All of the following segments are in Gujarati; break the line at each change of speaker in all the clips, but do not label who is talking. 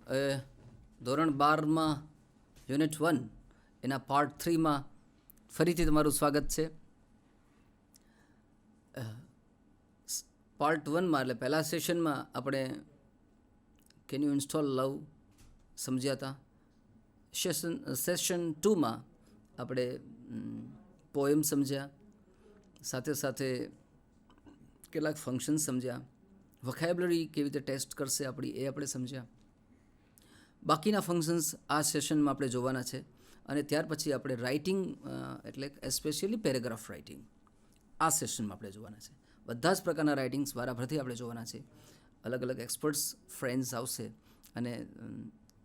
ધોરણ 12માં યુનિટ 1 એના પાર્ટ 3માં ફરીથી તમારું સ્વાગત છે. પાર્ટ 1માં એટલે પહેલા સેશનમાં આપણે કેન યુ ઇન્સ્ટોલ લવ સમજ્યા હતા. સેશન 2માં આપણે પોએમ સમજ્યા, સાથે સાથે કેટલાક ફંક્શન સમજ્યા, વોકેબ્યુલરી કેવી રીતે ટેસ્ટ કરશે આપણી એ આપણે સમજ્યા. બાકીના ફંક્શન્સ આ સેશનમાં આપણે જોવાના છે અને ત્યાર પછી આપણે રાઇટિંગ એટલે એસ્પેશિયલી પેરેગ્રાફ રાઇટિંગ આ સેશનમાં આપણે જોવાના છે. બધા જ પ્રકારના રાઇટિંગ્સ વારાફરથી આપણે જોવાના છે. અલગ અલગ એક્સપર્ટ્સ ફ્રેન્ડ્સ આવશે અને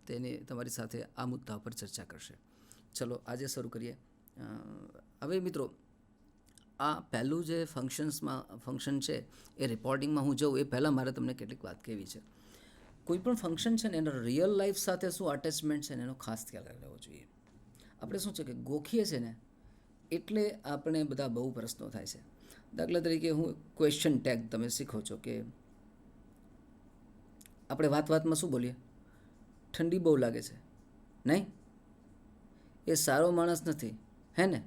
તેને તમારી સાથે આ મુદ્દા પર ચર્ચા કરશે. ચલો આજે શરૂ કરીએ. હવે મિત્રો, આ પહેલું જે ફંક્શન છે એ રિપોર્ટિંગમાં હું જઉં એ પહેલાં મારે તમને કેટલીક વાત કહેવી છે. કોઈ પણ ફંક્શન છે ને એનો રિયલ લાઈફ સાથે શું અટેચમેન્ટ છે ને એનો ખાસ ખ્યાલ રહેવો જોઈએ. આપણે શું છે કે ગોખીએ છીએ ને એટલે આપણે બધા બહુ પ્રશ્નો થાય છે. દાખલા તરીકે હું ક્વેશ્ચન ટેગ તમે શીખો છો કે આપણે વાતમાં શું બોલીએ, ઠંડી બહુ લાગે છે, નહીં, એ સારો માણસ નથી, હે ને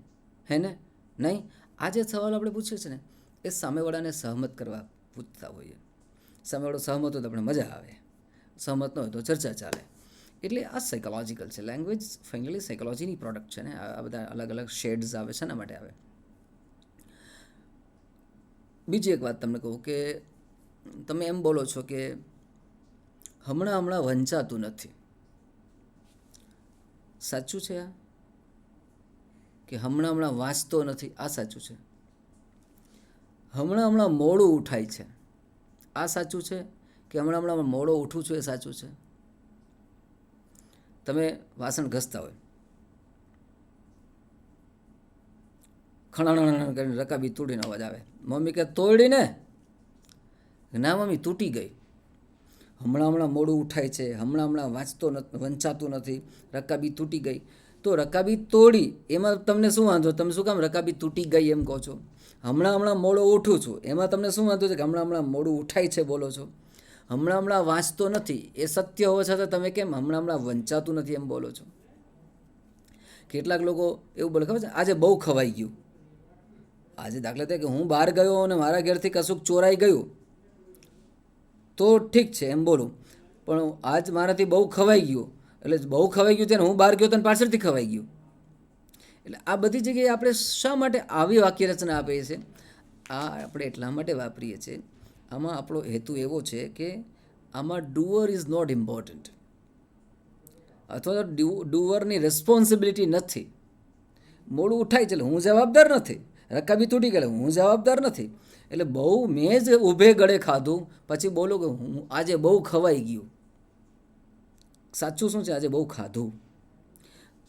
નહીં. આ જે સવાલ આપણે પૂછીએ છીએ ને એ સામેવાળાને સહમત કરવા પૂછતા હોઈએ. સામેવાળો સહમત હોય તો આપણે મજા આવે, સહમત ન હોય તો ચર્ચા ચાલે. એટલે આ સાયકોલોજીકલ છે. લેંગ્વેજ ફાઇનલી સાયકોલોજીની પ્રોડક્ટ છે ને. આ બધા અલગ અલગ શેડ્સ આવે છે એના માટે આવે. બીજી એક વાત તમને કહું કે તમે એમ બોલો છો કે હમણાં વંચાતું નથી. સાચું છે આ? કે હમણાં વાંચતો નથી, આ સાચું છે? હમણાં મોડું ઉઠાય છે, આ સાચું છે? કે હમણાં મોડો ઉઠું છું એ સાચું છે? તમે વાસણ ઘસતા હોય, ખણાણા કરીને રકાબી તૂટીને અવાજ આવે, મમ્મી કે તોડી ને, ના મમ્મી તૂટી ગઈ. હમણાં મોડું ઉઠાય છે, હમણાં વંચાતું નથી, રકાબી તૂટી ગઈ. તો રકાબી તોડી એમાં તમને શું વાંધો? તમે શું કામ રકાબી તૂટી ગઈ એમ કહો છો? હમણાં મોડો ઉઠું છું એમાં તમને શું વાંધો છે કે હમણાં મોડું ઉઠાય છે બોલો છો? હમણાં વાંચતો નથી એ સત્ય હોવા છતાં તમે કેમ હમણાં વંચાતું નથી એમ બોલો છો? કેટલાક લોકો એવું બોલે ખબર છે, આજે બહુ ખવાઈ ગયું. આજે દાખલા તરીકે હું બહાર ગયો અને મારા ઘેરથી કશુંક ચોરાઈ ગયું તો ઠીક છે એમ બોલું, પણ આજ મારાથી બહુ ખવાઈ ગયું એટલે બહુ ખવાઈ ગયું તેને હું બહાર ગયો તો પાછળથી ખવાઈ ગયું. એટલે આ બધી જગ્યાએ આપણે શા માટે આવી વાક્ય રચના આપીએ છીએ? આ આપણે એટલા માટે વાપરીએ છીએ, આમાં આપણો હેતુ એવો છે કે આમાં ડુઅર ઇઝ નોટ ઇમ્પોર્ટન્ટ, અથવા તો ડુઅરની રિસ્પોન્સિબિલિટી નથી. મોડું ઉઠાય છે એટલે હું જવાબદાર નથી, રકાબી તૂટી ગયેલા હું જવાબદાર નથી. એટલે બહુ મેં જ ઊભે ગળે ખાધું પછી બોલો કે હું આજે બહુ ખવાઈ ગયું. સાચું શું છે? આજે બહુ ખાધું.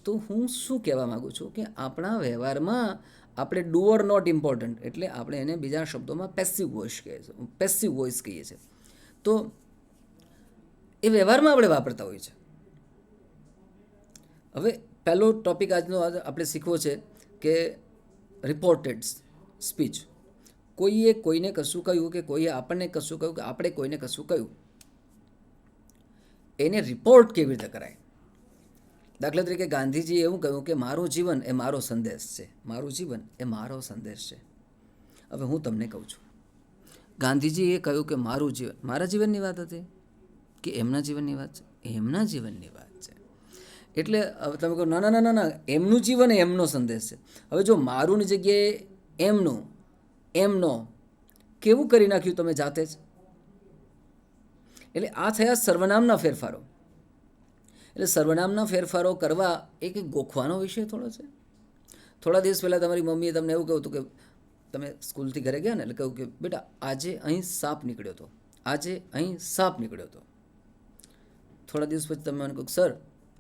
તો હું શું કહેવા માગું છું કે આપણા વ્યવહારમાં આપણે ડુઅર નોટ ઇમ્પોર્ટન્ટ એટલે આપણે એને બીજા શબ્દોમાં પેસિવ વોઇસ કહીએ છીએ. તો એ વ્યવહારમાં આપણે વાપરતા હોઈએ છીએ. હવે પહેલો ટોપિક આજનો આપણે શીખવો છે કે રિપોર્ટેડ સ્પીચ. કોઈએ કોઈને કશું કહ્યું કે કોઈએ આપણને કશું કહ્યું કે આપણે કોઈને કશું કહ્યું, એને રિપોર્ટ કેવી રીતે કરાય? દાખલા તરીકે ગાંધીજીએ એવું કહ્યું કે મારું જીવન એ મારો સંદેશ છે, મારું જીવન એ મારો સંદેશ છે. હવે હું તમને કહું છું, ગાંધીજીએ કહ્યું કે મારું જીવન, મારા જીવનની વાત હતી કે એમના જીવનની વાત છે? એમના જીવનની વાત છે. એટલે તમે કહો ના, એમનું જીવન એ એમનો સંદેશ છે. હવે જો મારુંની જગ્યાએ એમનો કેવું કરી નાખ્યું તમે જાતે જ? એટલે આ થયા સર્વનામના ફેરફારો. એટલે સર્વનામના ફેરફારો કરવા એ કંઈક ગોખવાનો વિષય થોડો છે. થોડા દિવસ પહેલાં તમારી મમ્મીએ તમને એવું કહ્યું હતું કે તમે સ્કૂલથી ઘરે ગયા ને એટલે કહ્યું કે બેટા આજે અહીં સાપ નીકળ્યો હતો, આજે અહીં સાપ નીકળ્યો હતો. થોડા દિવસ પછી તમે મને કહ્યું સર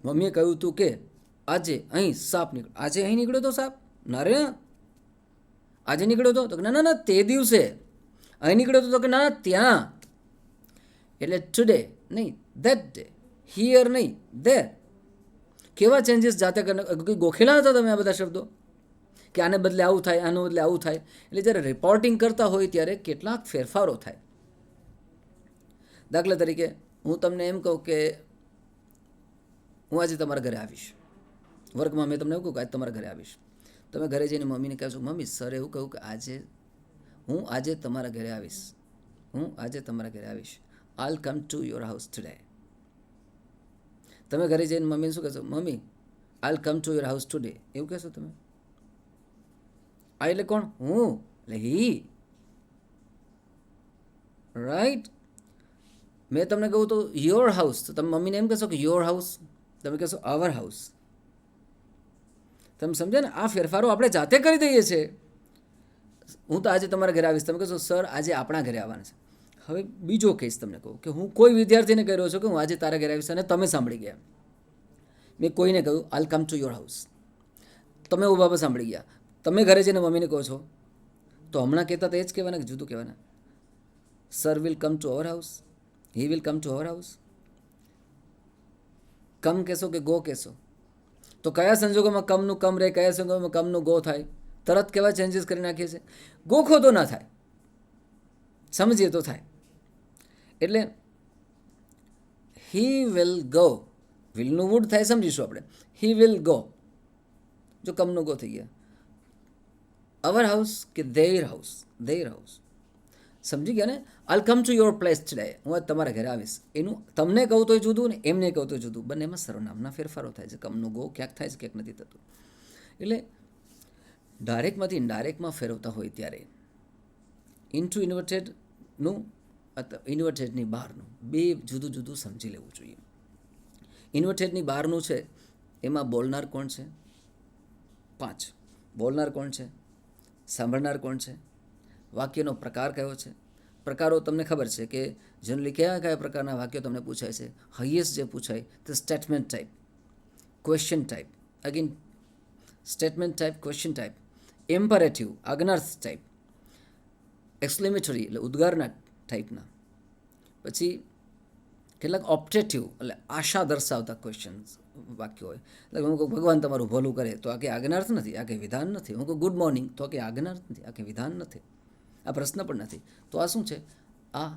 મમ્મીએ કહ્યું હતું કે આજે અહીં સાપ નીકળ્યો. આજે અહીં નીકળ્યો હતો સાપ? ના રે, આજે નીકળ્યો હતો? તો ના તે દિવસે. અહીં નીકળ્યો હતો? તો કે ના ત્યાં. એટલે ટુડે નહીં, ધેટ ડે. હિયર નહીં, ધેર. કેવા ચેન્જીસ જાતે ગોખેલા હતા તમે આ બધા શબ્દો કે આને બદલે આવું થાય, આને બદલે આવું થાય. એટલે જ્યારે રિપોર્ટિંગ કરતા હોય ત્યારે કેટલાક ફેરફારો થાય. દાખલા તરીકે હું તમને એમ કહું કે હું આજે તમારા ઘરે આવીશ. વર્ગમાં મેં તમને એવું કહું કે આજે તમારા ઘરે આવીશ. તમે ઘરે જઈને મમ્મીને કહેશો, મમ્મી સરે એવું કહ્યું કે હું આજે તમારા ઘરે આવીશ. હું આજે તમારા ઘરે આવીશ. I'll come to your house today. તમે ઘરે જઈને મમ્મીને શું કહેશો? Mummy I'll come to your house today. એવું કહેશો તમે? આ એટલે કોણ? હું, એટલે હી. રાઈટ. મેં તમને કહું તો યોર હાઉસ, તો તમે મમ્મીને એમ કહેશો કે યોર હાઉસ, તમે કહેશો અવર હાઉસ. તમે સમજ્યા ને? આ ફેરફારો આપણે જાતે કરી દઈએ છીએ. હું તો આજે તમારા ઘરે આવીશ, તમે કહેશો સર આજે આપણા ઘરે આવવાના છે. હવે બીજો કેસ તમને કહું કે હું કોઈ વિદ્યાર્થીને કહી રહ્યો છું કે હું આજે તારા ઘરે આવીશ, અને તમે સાંભળી ગયા. મેં કોઈને કહ્યું I'll come to your house, તમે ઊભા પર સાંભળી ગયા. તમે ઘરે જઈને મમ્મીને કહો છો, તો હમણાં કહેતા તો એ જ કહેવાના કે જુદું કહેવાના? Sir will come to our house, he will come to our house. Come કહેશો કે ગો કહેશો? તો કયા સંજોગોમાં કમનું કમ રહે, કયા સંજોગોમાં કમનું ગો થાય? તરત કેવા ચેન્જીસ કરી નાખીએ છીએ. ગોખો તો ના થાય, સમજીએ તો થાય. એટલે હી વિલ ગો, વિલનું વુડ થાય સમજીશું આપણે. હી વિલ ગો, જો કમનું ગો થઈ ગયા. અવર હાઉસ કે ધેર હાઉસ, ધેર હાઉસ. સમજી ગયા ને? I'll come to your place today, હું આજ તમારા ઘરે આવીશ. એનું તમને કહું તો જુદું ને એમને કહું તો જુદું. બંનેમાં સર્વનામના ફેરફારો થાય છે. કમનું ગો ક્યાંક થાય છે, ક્યાંક નથી થતું. એટલે ડાયરેક્ટમાંથી ઇનડાયરેક્ટમાં ફેરવતા હોય ત્યારે ઇન્ટુ ઇન્વર્ટેડનું અથવા ઇન્વર્ટેડની બહારનું બે જુદું જુદું સમજી લેવું જોઈએ. ઇન્વર્ટેડની બહારનું છે એમાં બોલનાર કોણ છે? 5. બોલનાર કોણ છે? સાંભળનાર કોણ છે? વાક્યનો પ્રકાર કયો છે? પ્રકારો તમને ખબર છે કે જનરલી કયા કયા પ્રકારના વાક્યો તમને પૂછાય છે? હાઈએસ્ટ જે પૂછાય તે statement type, question type. Again statement type, question type. Imperative આજ્ઞાર્થ ટાઈપ, એક્સક્લેમેટરી એટલે ઉદ્ગારના ટાઈપના. પછી કેટલાક ઓપ્ટેટિવ એટલે આશા દર્શાવતા ક્વેશ્ચન્સ વાક્યો હોય. એટલે હું કહું ભગવાન તમારું ભલું કરે, તો આ કંઈ આજ્ઞાર્થ નથી, આ કંઈ વિધાન નથી. હું કહું ગુડ મોર્નિંગ, તો આ કંઈ આજ્ઞાર્થ નથી, આ કંઈ વિધાન નથી, આ પ્રશ્ન પણ નથી. તો આ શું છે? આ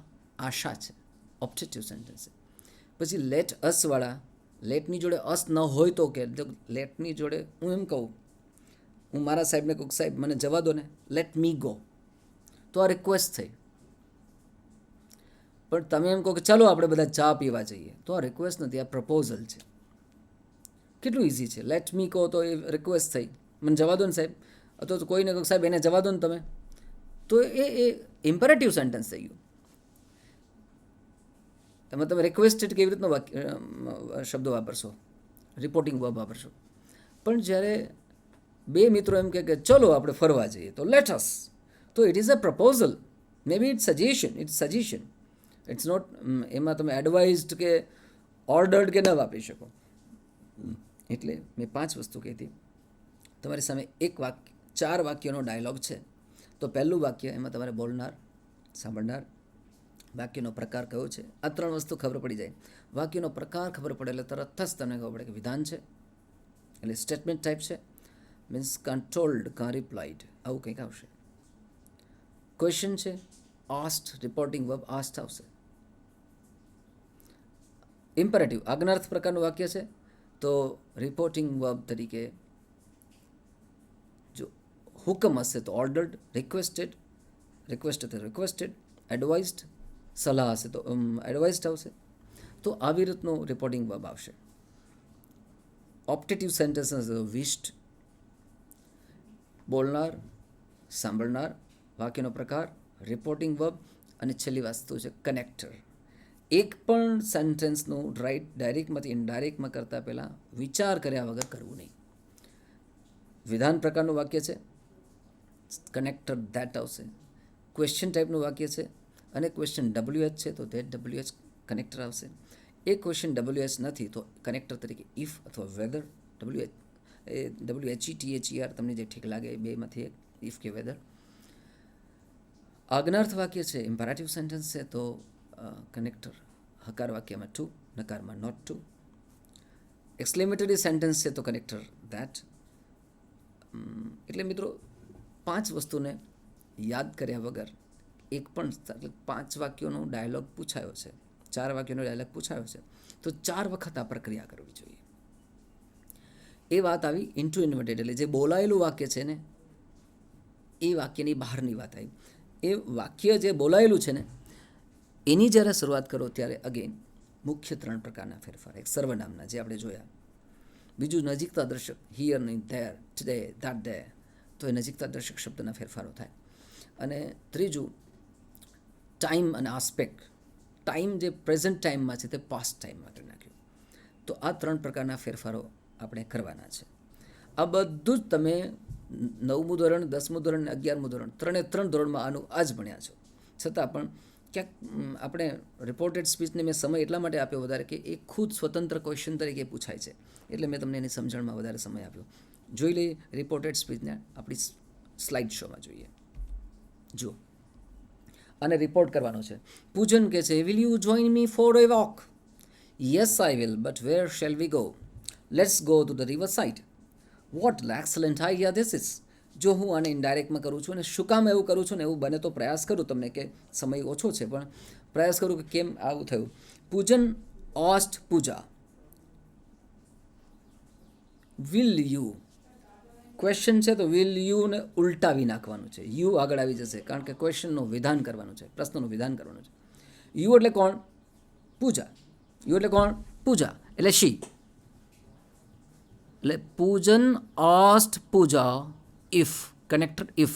આશા છે, ઓપ્ટેટિવ સેન્ટેન્સ છે. પછી લેટ અસવાળા, લેટની જોડે અસ ન હોય તો કે લેટની જોડે હું એમ કહું, હું મારા સાહેબને કહું સાહેબ મને જવા દો ને, લેટ મી ગો, તો આ રિક્વેસ્ટ થઈ. પણ તમે એમ કહો કે ચાલો આપણે બધા ચા પીવા જઈએ, તો આ રિક્વેસ્ટ નથી, આ પ્રપોઝલ છે. કેટલું ઇઝી છે. લેટ મી કહો તો એ રિક્વેસ્ટ થઈ, મને જવા દો ને સાહેબ. અથવા તો કોઈને કહો સાહેબ એને જવા દો ને તમે, તો એ ઇમ્પરેટિવ સેન્ટેન્સ થઈ ગયું. એમાં તમે રિક્વેસ્ટેડ કેવી રીતનો શબ્દ વાપરશો? Reporting verb વાપરશો. પણ જ્યારે બે મિત્રો એમ કહે કે ચલો આપણે ફરવા જઈએ, તો લેટ અસ, તો it is a proposal. Maybe it's suggestion, it's not, એમાં તમે એડવાઇઝડ કે ઓર્ડર્ડ કે ન વાપરી શકો. એટલે મેં 5 વસ્તુ કહી હતી. તમારી સામે 4 વાક્યનો ડાયલોગ છે. તો પહેલું વાક્ય, એમાં તમારે બોલનાર, સાંભળનાર, વાક્યનો પ્રકાર કયો છે, આ 3 વસ્તુ ખબર પડી જાય. વાક્યનો પ્રકાર ખબર પડે એટલે તરત જ તમને ખબર પડે કે વિધાન છે, એટલે સ્ટેટમેન્ટ ટાઈપ છે. મીન્સ કંટ્રોલ્ડ, કાં રિપ્લાઇડ, આવું કંઈક આવશે. ક્વેશ્ચન છે, આસ્ટ, રિપોર્ટિંગ વર્બ આસ્ટ આવશે. ઇમ્પરેટિવ આજ્ઞાર્થ પ્રકારનું વાક્ય છે, તો રિપોર્ટિંગ વર્બ તરીકે જો હુકમ હશે તો ઓર્ડર્ડ, રિક્વેસ્ટેડ એડવાઇઝડ, સલાહ હશે તો એડવાઇઝડ આવશે. તો આવી રીતનું રિપોર્ટિંગ વર્બ આવશે. ઓપ્ટેટિવ સેન્ટેન્સ હશે વિશ્ડ, બોલનાર, સાંભળનાર, વાક્યનો પ્રકાર, રિપોર્ટિંગ વર્બ, અને છેલ્લી વસ્તુ છે કનેક્ટર. એક પણ સેન્ટેન્સનું ડાયરેક્ટમાંથી ઇનડાયરેક્ટમાં કરતાં પહેલાં વિચાર કર્યા વગર કરવું નહીં. વિધાન પ્રકારનું વાક્ય છે, કનેક્ટર ધેટ આવશે. ક્વેશ્ચન ટાઈપનું વાક્ય છે અને ક્વેશ્ચન WH છે, તો ધેટ WH કનેક્ટર આવશે. એ ક્વેશ્ચન WH નથી તો કનેક્ટર તરીકે ઇફ અથવા વેધર, WHETHER તમને જે ઠીક લાગે એ બેમાંથી એક, ઇફ કે વેધર. આજ્ઞાર્થ વાક્ય છે, ઇમ્પેરેટિવ સેન્ટેન્સ છે, તો કનેક્ટર. હકાર વાક્યમાં ટુ, નકારમાં નોટ ટુ. એક્સક્લેમેટરી સેન્ટેન્સ છે તો કનેક્ટર ધેટ. એટલે મિત્રો 5 વસ્તુને યાદ કર્યા વગર એક પણ 5 વાક્યોનો ડાયલોગ પૂછાયો છે, 4 વાક્યોનો ડાયલોગ પૂછાયો છે, તો 4 વખત આ પ્રક્રિયા કરવી જોઈએ. એ વાત આવી ઇન્ટુ ઇન્વર્ટેડ, એટલે જે બોલાયેલું વાક્ય છે ને એ વાક્યની બહારની વાત આવી. એ વાક્ય જે બોલાયેલું છે ને એની જ્યારે શરૂઆત કરો ત્યારે અગેન મુખ્ય 3 પ્રકારના ફેરફાર. એક સર્વનામના જે આપણે જોયા, બીજું નજીકતા દર્શક હિયર નહીં ધેર, ટુડે, ધેટ ડે, તો એ નજીકતા દર્શક શબ્દના ફેરફારો થાય. અને ત્રીજું ટાઈમ અને આસ્પેક્ટ, ટાઈમ જે પ્રેઝન્ટ ટાઈમમાં છે તે પાસ્ટ ટાઈમમાં કરી નાખ્યું. તો આ 3 પ્રકારના ફેરફારો આપણે કરવાના છે. આ બધું જ તમે 9મું ધોરણ, 10મું ધોરણ અને 11મું ધોરણ 3 ધોરણમાં આનું આ જ ભણ્યા છો. છતાં પણ ક્યાંક આપણે રિપોર્ટેડ સ્પીચને મેં સમય એટલા માટે આપ્યો વધારે કે એ ખુદ સ્વતંત્ર ક્વેશ્ચન તરીકે પૂછાય છે, એટલે મેં તમને એની સમજણમાં વધારે સમય આપ્યો. જોઈ લઈએ રિપોર્ટેડ સ્પીચને આપણી સ્લાઇડ શોમાં જોઈએ. જુઓ, અને રિપોર્ટ કરવાનો છે. પૂજન કહે છે, will you join me for a walk? Yes I will, but where shall we go? Let's go to the river side. What excellent idea this is. જો હું આને ઇનડાયરેક્ટમાં કરું છું, અને શું કામ એવું કરું છું ને એવું બને તો પ્રયાસ કરું તમને, કે સમય ઓછો છે પણ પ્રયાસ કરું કે કેમ આવું થયું. પૂજન ઓસ્ટ પૂજા, વિલ યુ ક્વેશ્ચન છે તો વિલ યુ ને ઉલટાવી નાખવાનું છે. યુ આગળ આવી જશે કારણ કે ક્વેશ્ચનનું વિધાન કરવાનું છે, પ્રશ્નનું વિધાન કરવાનું છે. યુ એટલે કોણ? પૂજા. યુ એટલે કોણ? પૂજા એટલે શી. એટલે પૂજન આસ્ટ પૂજા if, connected if,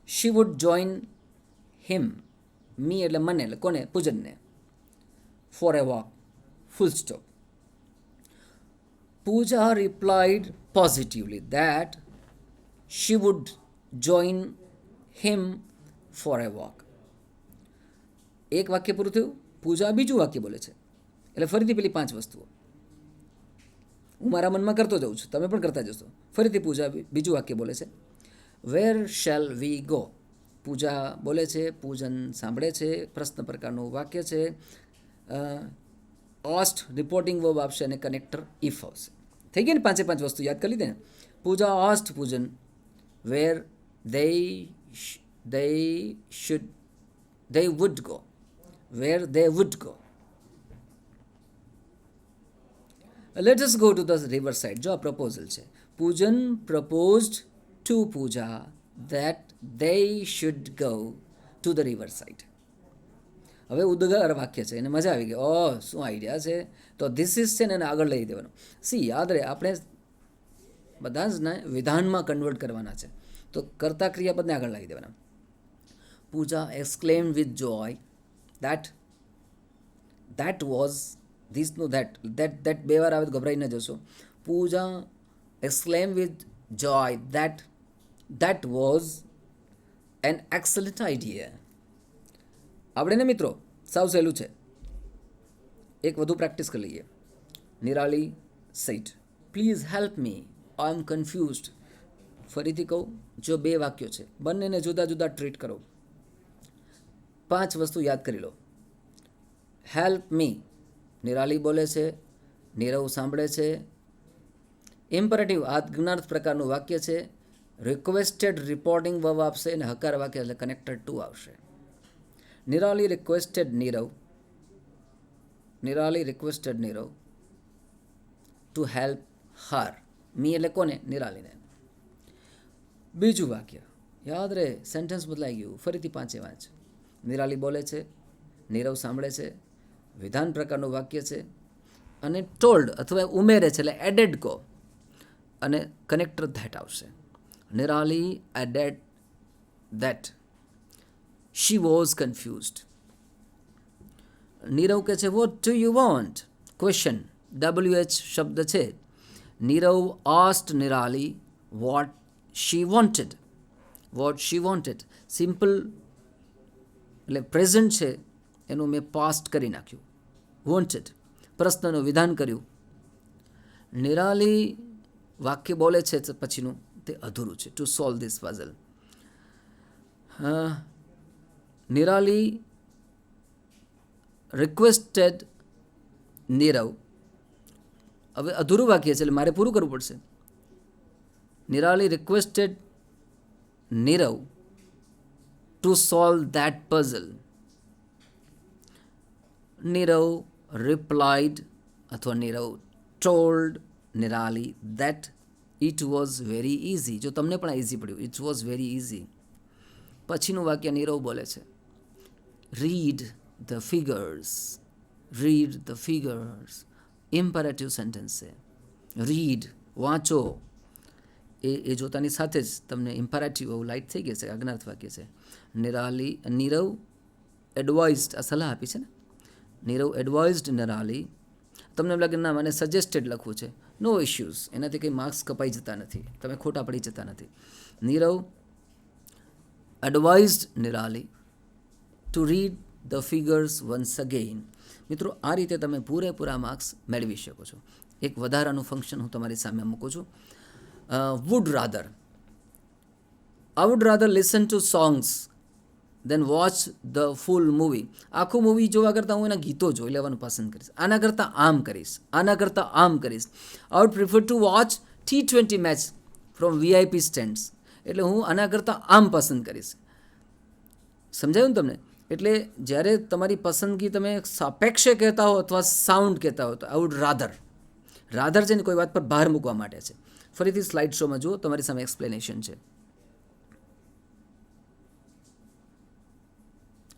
she would join him, me એટલે મને, એટલે કોને? પૂજનને, for a walk, full stop. Pooja replied positively that she would join him for a walk. એક વાક્ય પૂરું થયું. પૂજા બીજું વાક્ય બોલે છે, એટલે ફરીથી પેલી 5 વસ્તુઓ હું મારા મનમાં કરતો જાઉં છું, તમે પણ કરતા જશો. ફરીથી પૂજા બીજું વાક્ય બોલે છે, વેર શેલ વી ગો. પૂજા બોલે છે, પૂજન સાંભળે છે, પ્રશ્ન પ્રકારનું વાક્ય છે. ઓસ્ટ રિપોર્ટિંગ વર્બ આપશે અને કનેક્ટર ઇફ આવશે. થઈ ગઈ ને 5 વસ્તુ યાદ કરી લીધી ને. પૂજા ઓસ્ટ પૂજન વેર they would go, where they would go. Let us go to the river side. જો આ પ્રપોઝલ છે. પૂજન proposed to Pooja that they should go to the river side. હવે ઉદ્ગાર વાક્ય છે, એને મજા આવી ગઈ. ઓહ, શું આઈડિયા છે. તો ધીસ ઇઝ છે ને એને આગળ લઈ દેવાનું. યાદ રહે, આપણે બધા જ ને વિધાનમાં કન્વર્ટ કરવાના છે, તો કર્તા ક્રિયાપદને આગળ લાવી દેવાના. પૂજા exclaimed with joy that was this no that બે વાર આવે તો ગભરાઈ ન જશો. પૂજા exclaimed with joy that was an excellent idea. આપણે ને મિત્રો સાવ સહેલું છે, એક વધુ પ્રેક્ટિસ કરી લઈએ. Nirali said, please help me, I am confused. ફરીથી કહું, જો 2 વાક્યો છે, બંનેને જુદા જુદા ટ્રીટ કરો. 5 વસ્તુ યાદ કરી લો. હેલ્પ મી, નિરાલી બોલે છે, નીરવ સાંભળે છે. ઇમ્પરેટિવ આજ્ઞાર્થ પ્રકારનું વાક્ય છે. રિક્વેસ્ટેડ રિપોર્ટિંગ વર્બ આપશે અને હકાર વાક્ય એટલે કનેક્ટેડ ટુ આવશે. Nirali requested Nirav to help her. Me એટલે કોને? નિરાલીને. બીજું વાક્ય યાદ રહે, સેન્ટેન્સ બદલાઈ ગયું. ફરીથી 5 વાંચ. નિરાલી બોલે છે, નીરવ સાંભળે છે, વિધાન પ્રકારનું વાક્ય છે, અને ટોલ્ડ અથવા ઉમેરે છે એટલે એડેડ કો, અને કનેક્ટર ધેટ આવશે. Nirali added that she was confused. Nirav કહે છે, what do you want? Question, WH શબ્દ છે. Nirav asked Nirali what she wanted. Simple એટલે પ્રેઝન્ટ છે, એનું મેં પાસ્ટ કરી નાખ્યું. વોન્ટેડ પ્રશ્નનું વિધાન કર્યું. નિરાલી વાક્ય બોલે છે પછીનું તે અધૂરું છે. To solve this puzzle. Nirali requested Nirav. હવે અધૂરું વાક્ય છે એટલે મારે પૂરું કરવું પડશે. Nirali requested Nirav to solve that puzzle. Nirav replied અથવા Nirav told Nirali that it was very easy. જો તમને પણ ઇઝી પડ્યું, ઇટ વોઝ વેરી ઇઝી. પછીનું વાક્ય નીરવ બોલે છે, read the figures. Read the figures imperative sentence છે. રીડ વાંચો એ જોતાની સાથે જ તમને ઇમ્પરેટિવ એવું લાઇટ થઈ ગયા છે, આજ્ઞાર્થ વાક્ય છે. નીરવ એડવાઇઝડ, આ સલાહ આપી છે ને, નીરવ એડવાઇઝડ નિરાલી. તમને એમ લાગે ના મને સજેસ્ટેડ લખવું છે, નો ઇશ્યુઝ, એનાથી કંઈ માર્ક્સ કપાઈ જતા નથી, તમે ખોટા પડી જતા નથી. Nirav advised Nirali to read the figures once again. મિત્રો, આ રીતે તમે પૂરેપૂરા માર્ક્સ મેળવી શકો છો. એક વધારાનું ફંક્શન હું તમારી સામે મૂકું છું. Would rather, I would rather listen to songs then watch the full movie. આખું મૂવી જોવા કરતાં હું એના ગીતો જોઈ લેવાનું પસંદ કરીશ. આના કરતાં આમ કરીશ, આના કરતાં આમ કરીશ. I would prefer two watch T20 match from VIP stands. એટલે હું આના કરતાં આમ પસંદ કરીશ. સમજાયું ને તમને? એટલે જ્યારે તમારી પસંદગી તમે સાપેક્ષે કહેતા હો અથવા સાઉન્ડ કહેતા હો તો આઈ વુડ રાધર. રાધર છે ને કોઈ વાત પર ભાર મૂકવા માટે છે. ફરીથી સ્લાઇડ શોમાં જુઓ, તમારી સામે એક્સપ્લેનેશન છે.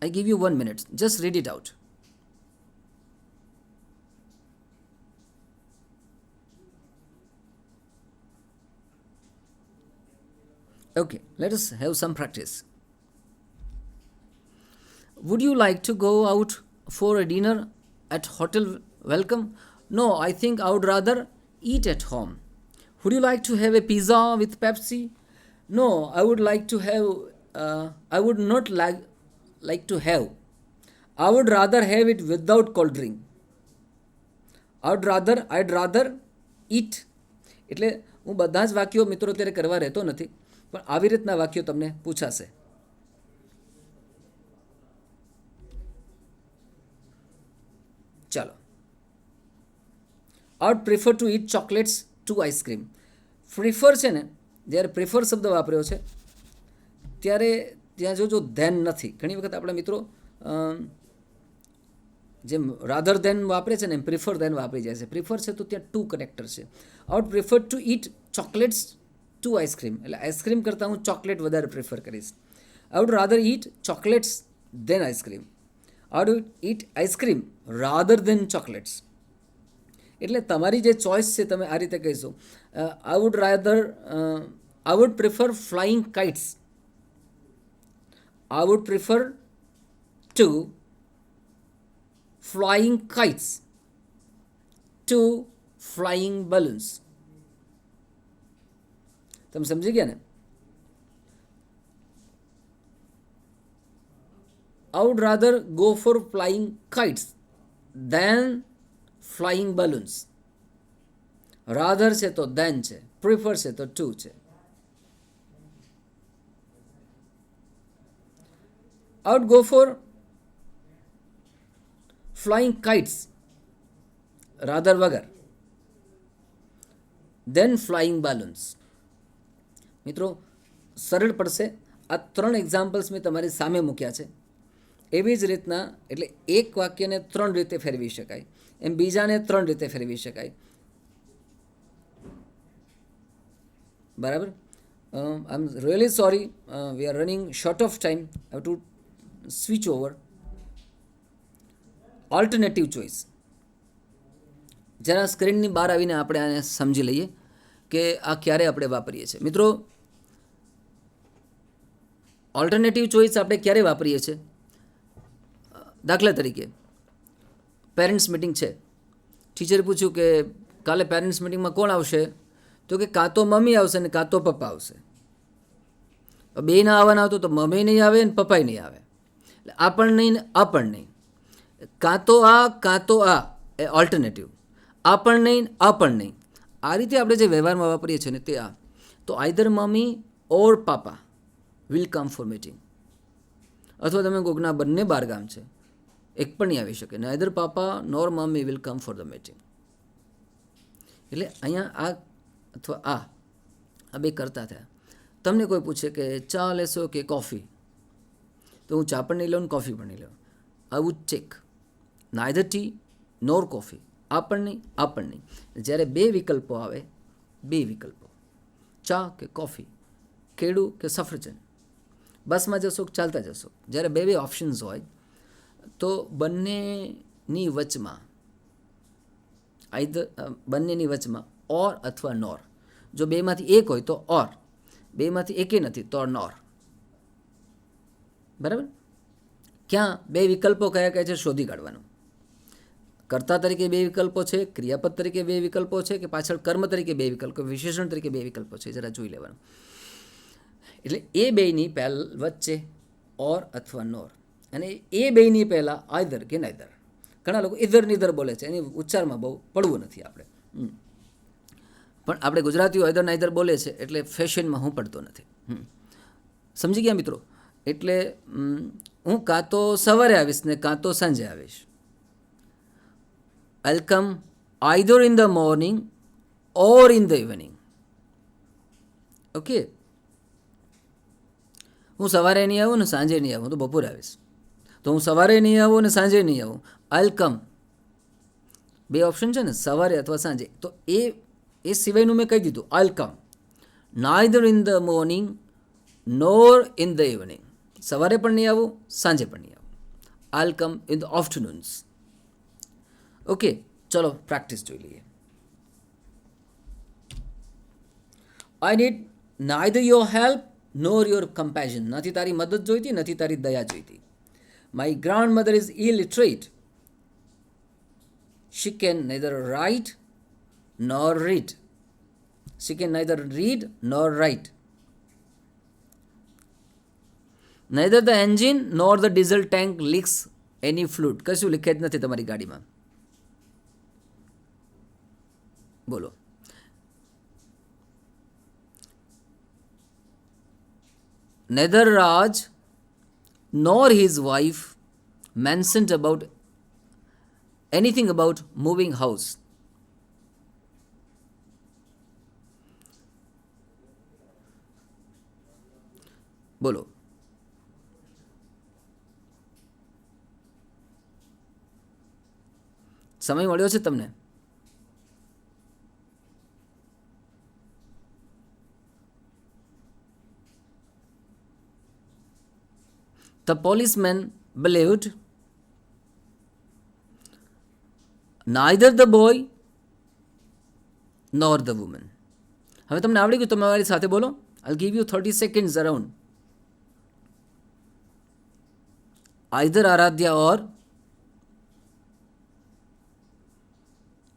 I give you 1 minute. Just read it out. Okay, let us have some practice. Would you like to go out for a dinner at Hotel Welcome? No, I think I would rather eat at home. Would you like to have a pizza with Pepsi? No, I would like to have. I would not like to have. I would rather have it without cold drink. I'd rather eat. એટલે હું બધા જ વાક્યો મિત્રો અત્યારે કરવા રહેતો નથી, પણ આવી રીતના વાક્યો તમને પૂછાશે. ચાલો. I would prefer to eat chocolates to ice cream. Prefer છે ને, જ્યારે પ્રિફર શબ્દ વાપર્યો છે ત્યારે ત્યાં જો ધેન નથી. ઘણી વખત આપણા મિત્રો જેમ રાધર ધેન વાપરે છે ને એમ પ્રિફર ધેન વાપરી જાય છે. પ્રિફર છે તો ત્યાં ટુ કનેક્ટર છે. I would prefer to eat chocolates to ice cream. એટલે આઈસ્ક્રીમ કરતાં હું ચોકલેટ વધારે પ્રિફર કરીશ. I would rather eat chocolates than ice cream. I would eat ice cream rather than chocolates. એટલે તમારી જે ચોઇસ છે તમે આ રીતે કહીશો. I would prefer flying kites. I would prefer to flying kites to flying balloons. તમે સમજી ગયા ને? I would rather go for flying kites than flying balloons. Rather છે તો than છે, prefer છે તો to છે. I would go for flying kites rather વગર then flying balloons. મિત્રો, સરળ પડશે. આ 3 એક્ઝામ્પલ્સ મેં તમારી સામે મૂક્યા છે. એવી જ રીતના એટલે એક વાક્યને 3 રીતે ફેરવી શકાય, એમ બીજાને 3 રીતે ફેરવી શકાય. બરાબર? I am really sorry, we are running short of time. Have to switch over. Alternative choice. જરા સ્ક્રીનની બહાર આવીને આપણે આને સમજી લઈએ કે આ ક્યારે આપણે વાપરીએ છીએ. મિત્રો, ઓલ્ટરનેટિવ ચોઇસ આપણે ક્યારે વાપરીએ છીએ? દાખલા તરીકે પેરેન્ટ્સ મિટિંગ છે. ટીચરે પૂછ્યું કે કાલે પેરેન્ટ્સ મિટિંગમાં કોણ આવશે? તો કે કાં તો મમ્મી આવશે ને કાં તો પપ્પા આવશે. બે ના આવવાના હતો તો મમ્મી નહીં આવે ને પપ્પાય નહીં આવે. એટલે આ પણ નહીં ને આ પણ નહીં. કાં તો આ એ ઓલ્ટરનેટિવ. આ પણ નહીં ને આ પણ નહીં. આ રીતે આપણે જે વ્યવહારમાં વાપરીએ છીએ ને તે આ. તો either mummy or papa will come for meeting. અથવા તમે કોકના બંને બહારગામ છે, એક પણ નહીં આવી શકે. Neither papa nor mummy will come for the meeting. એટલે અહીંયા આ અથવા આ બે કરતા થયા. તમને કોઈ પૂછે કે ચા લેશો કે કોફી, તો હું ચા પણ નહીં લઉં ને કોફી પણ નહીં લઉં. I would take neither tea nor coffee. આ પણ નહીં, આ પણ નહીં. જ્યારે બે વિકલ્પો આવે, બે વિકલ્પો, ચા કે કોફી, કેળું કે સફરજન, બસમાં જશો કે ચાલતા જશો, જ્યારે બે બે ઓપ્શન્સ હોય તો બંનેની વચમાં બંનેની વચમાં ઓર અથવા નોર. જો બેમાંથી એક હોય તો ઓર, બેમાંથી એકે નથી તો નોર. બરાબર? ક્યાં બે વિકલ્પો કયા કયા છે શોધી કાઢવાનું. કર્તા તરીકે બે વિકલ્પો છે, ક્રિયાપદ તરીકે બે વિકલ્પો છે, કે પાછળ કર્મ તરીકે બે વિકલ્પો, વિશેષણ તરીકે બે વિકલ્પો છે, જરા જોઈ લેવાનું. એટલે એ બેની વચ્ચે ઓર અથવા નોર, અને એ બેની પહેલાં આઈધર કે નાઈધર. ઘણા લોકો ઇધર નિધર બોલે છે, એની ઉચ્ચારમાં બહુ પડવું નથી આપણે. પણ આપણે ગુજરાતીઓ આઈધર નાઈધર બોલે છે એટલે ફેશનમાં હું પડતો નથી. સમજી ગયા મિત્રો? એટલે હું કાં તો સવારે આવીશ ને કાં તો સાંજે આવીશ. I'll come either in the morning or in the evening. Okay? હું સવારે નહીં આવું ને સાંજે નહીં આવું, તો બપોરે આવીશ. તો હું સવારે નહીં આવું ને સાંજે નહીં આવું, I'll come. બે ઓપ્શન છે ને, સવારે અથવા સાંજે. તો એ સિવાયનું મેં કહી દીધું, I'll come neither in the morning nor in the evening. સવારે પણ નહીં આવું, સાંજે પણ નહીં આવું. I'll come in the afternoons. Okay, ચલો પ્રેક્ટિસ જોઈ લઈએ. I need neither your help nor your compassion. નથી તારી મદદ જોઈતી, નથી તારી દયા જોઈતી. My grandmother is illiterate. She can neither write nor read. She can neither read nor write. Neither the engine nor the diesel tank leaks any fluid. કશું લીકેજ નથી તમારી ગાડીમાં. બોલો. Neither Raj nor his wife mentioned about anything about moving house. બોલો. સમય મળ્યો છે તમને? The policeman believed neither the boy nor the woman. હવે તમને આવડી ગયું? તમે મારી સાથે બોલો. I'll give you 30 seconds around. Either Aradhya or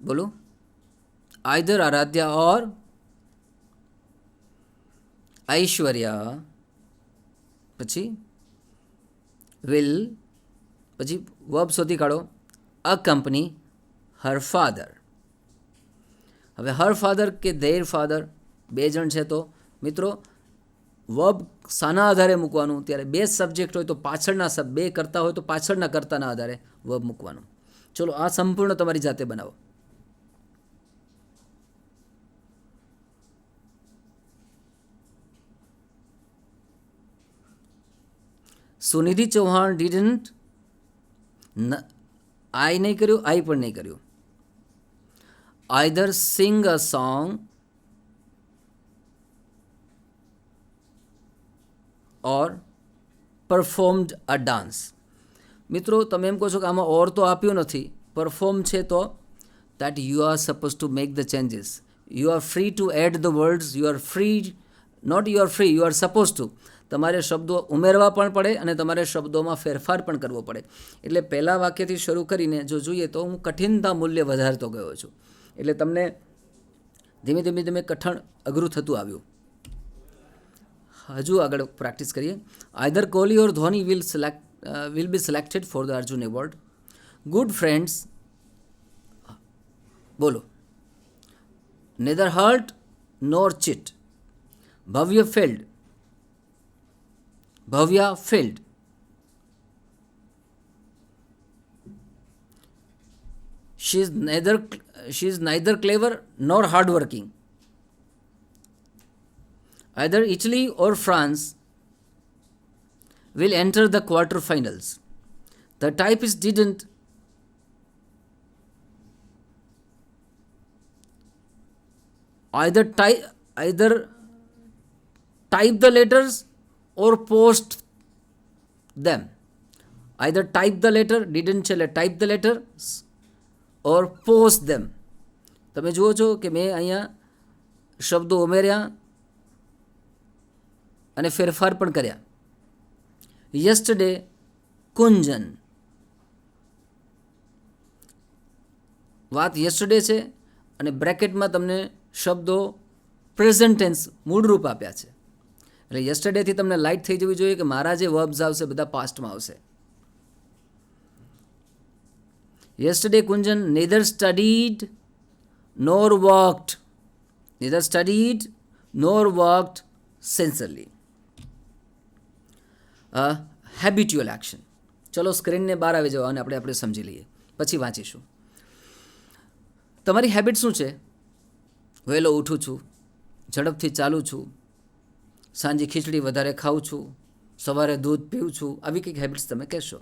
બોલો. Either Aradhya or Aishwarya, પછી will, પછી વર્બ શોધી કાઢો. accompany her father. હવે હર ફાધર કે ધેર ફાધર બે જણ છે, તો મિત્રો વર્બ શાના આધારે મૂકવાનું? ત્યારે બે સબ્જેક્ટ હોય તો પાછળના બે કરતા હોય તો પાછળના કર્તાના આધારે વર્બ મૂકવાનું. ચલો આ સંપૂર્ણ તમારી જાતે બનાવો. સુનિધિ ચૌહાણ ડીડન્ટ, આઈ નહીં કર્યું, આઈ પણ નહીં કર્યું. Either sing a song or performed a dance. મિત્રો તમે એમ કહો છો કે આમાં ઓર તો આપ્યું નથી, પરફોર્મ છે, તો that you are supposed to make the changes. You are free to add the words. You are free, not you are free, you are supposed to. તમારે શબ્દો ઉમેરવા પણ પડે અને તમારે શબ્દોમાં ફેરફાર પણ કરવો પડે. એટલે પહેલા વાક્યથી શરૂ કરીને જો જોઈએ તો હું કઠિનતા મૂલ્ય વધારતો ગયો છું. એટલે તમને ધીમે ધીમે ધીમે કઠણ અઘરું થતું આવ્યું. હજુ આગળ પ્રેક્ટિસ કરીએ. Either Kohli or Dhoni will be selected for the Arjun Award. Good friends, બોલો. Neither hurt nor cheat. Bhavya failed. Bhavya failed. She is neither clever nor hardworking. Either Italy or France will enter the quarterfinals. The typist didn't either type the letters or post them. Either type the letter, didn't છેલ્લે type the letters or post them. તમે જુઓ છો કે મેં અહીંયા શબ્દો ઉમેર્યા અને ફેરફાર પણ કર્યા. યસ્ટરડે કુંજન, વાત યસ્ટરડે છે અને બ્રેકેટમાં તમને શબ્દો પ્રેઝન્ટ ટેન્સ મૂળરૂપ આપ્યા છે. એટલે યસ્ટરડેથી તમને લાઇટ થઈ જવી જોઈએ કે મારા જે વર્બ્સ આવશે બધા પાસ્ટમાં આવશે. Yesterday Kunjan neither studied nor worked, neither studied nor worked sincerely. Habitual action. ચલો સ્ક્રીનને બહાર આવી જાઓ અને આપણે સમજી લઈએ, પછી વાંચીશું. તમારી હેબિટ શું છે? વહેલો ઉઠું છું, ઝડપથી ચાલું છું, સાંજે ખીચડી વધારે ખાઉં છું, સવારે દૂધ પીઉં છું, આવી કંઈક હેબિટ્સ તમે કહેશો.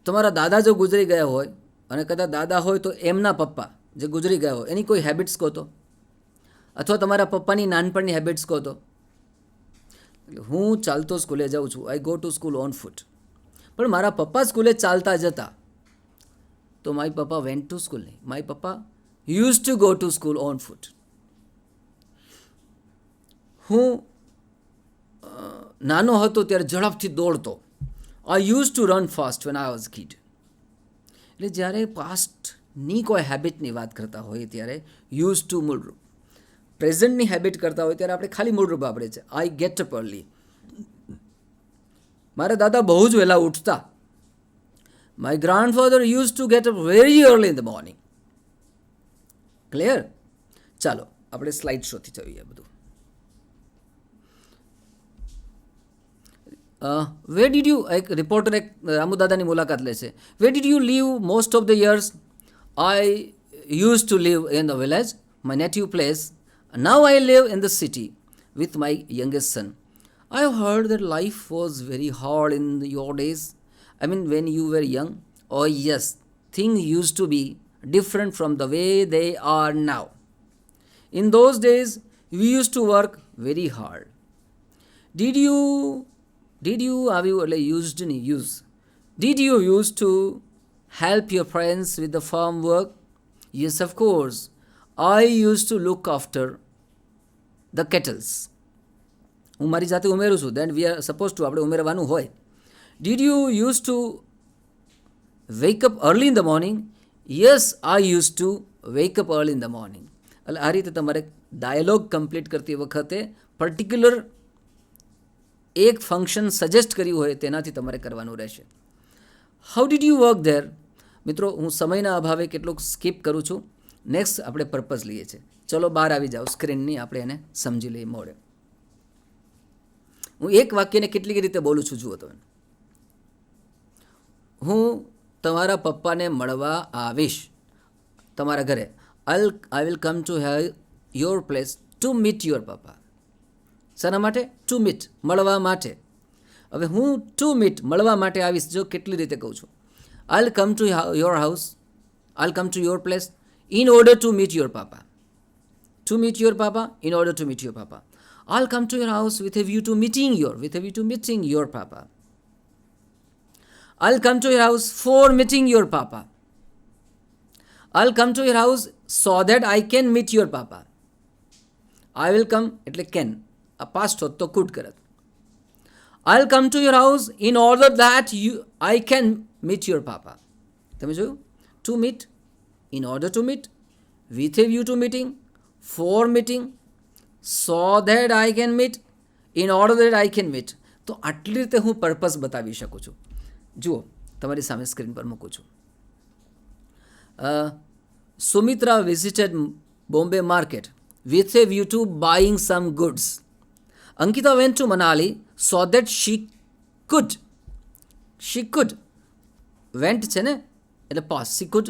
તમારા દાદા જો ગુજરી ગયા હોય અને કદાચ દાદા હોય તો એમના પપ્પા જે ગુજરી ગયા હોય એની કોઈ હેબિટ્સ કહો તો, અથવા તમારા પપ્પાની નાનપણની હેબિટ્સ કહો તો. હું ચાલતો સ્કૂલે જાઉં છું, I go to school on foot. પણ મારા પપ્પા સ્કૂલે ચાલતા જતા, તો માય પપ્પા વેન્ટ ટુ સ્કૂલ નહીં, માય પપ્પા use to go to school on foot. હું નાનો હતો ત્યારે ઝડપથી દોડતો. આઈ use two run fast when I was kid. એટલે જ્યારે પાસ્ટની કોઈ હેબિટની વાત કરતા હોઈએ ત્યારે યુઝ ટુ મૂળરૂપ, પ્રેઝન્ટની હેબિટ કરતા હોય ત્યારે આપણે ખાલી મૂળરૂપ આપણે છે. I get up early. મારા દાદા બહુ જ વહેલા ઉઠતા. My grandfather use to get up very early in the morning. Clear? ચાલો આપણે સ્લાઇડ શોથી જોઈએ બધું. વેર ડીડ યુ, એક રિપોર્ટર એક રામુ દાદાની મુલાકાત લે છે. Where did you live most of the years? I use to live in the village, my native place. Now I live in the city with my youngest son. I have heard that life was very hard in your days. I mean, when you were young. Oh yes, things used to be different from the way they are now. In those days, we used to work very hard. Did you have you used any use? Did you used to help your friends with the farm work? Yes, of course. I used to look after the kettles. હું મારી જાતે ઉમેરું છું, દેન વી આર સપોઝ ટુ આપણે ઉમેરવાનું હોય. Did you use to wake up early in the morning? Yes, I use two wake up early in the morning. એટલે આ રીતે તમારે ડાયલોગ કમ્પ્લીટ કરતી વખતે પર્ટિક્યુલર એક ફંક્શન સજેસ્ટ કર્યું હોય તેનાથી તમારે કરવાનું રહેશે. How did you work there? મિત્રો હું સમયના અભાવે કેટલુંક સ્કીપ કરું છું. નેક્સ્ટ આપણે પર્પઝ લઈએ છીએ. ચલો બહાર આવી જાઓ સ્ક્રીનની, આપણે એને સમજી લઈએ મોડે. હું એક વાક્યને કેટલીક રીતે બોલું છું જુઓ તમે. હું તમારા પપ્પાને મળવા આવીશ તમારા ઘરે. I will come to have your place to meet your papa. શાના માટે? ટુ મીટ, મળવા માટે. હવે હું ટુ મીટ, મળવા માટે આવીશ, જો કેટલી રીતે કહું છું. I will come to your house, I will come to your place in order to meet your papa. To meet your papa, in order to meet your papa. I'll come to your house with a view to meeting your papa. I'll come to your house for meeting your papa. I'll come to your house so that I can meet your papa. I will come એટલે can, આ past હોત તો could કરત. I'll come to your house in order that I can meet your papa. તમે જોયું? To meet, in order to meet, with a view to meeting, for meeting, so that I can meet, in order that I can meet. તો આટલી રીતે હું પર્પઝ બતાવી શકું છું. જુઓ તમારી સામે સ્ક્રીન પર મૂકું છું. Sumitra visited Bombay market with a view to buying some goods. Ankita went to Manali so that she could went છે ને એટલે past, she could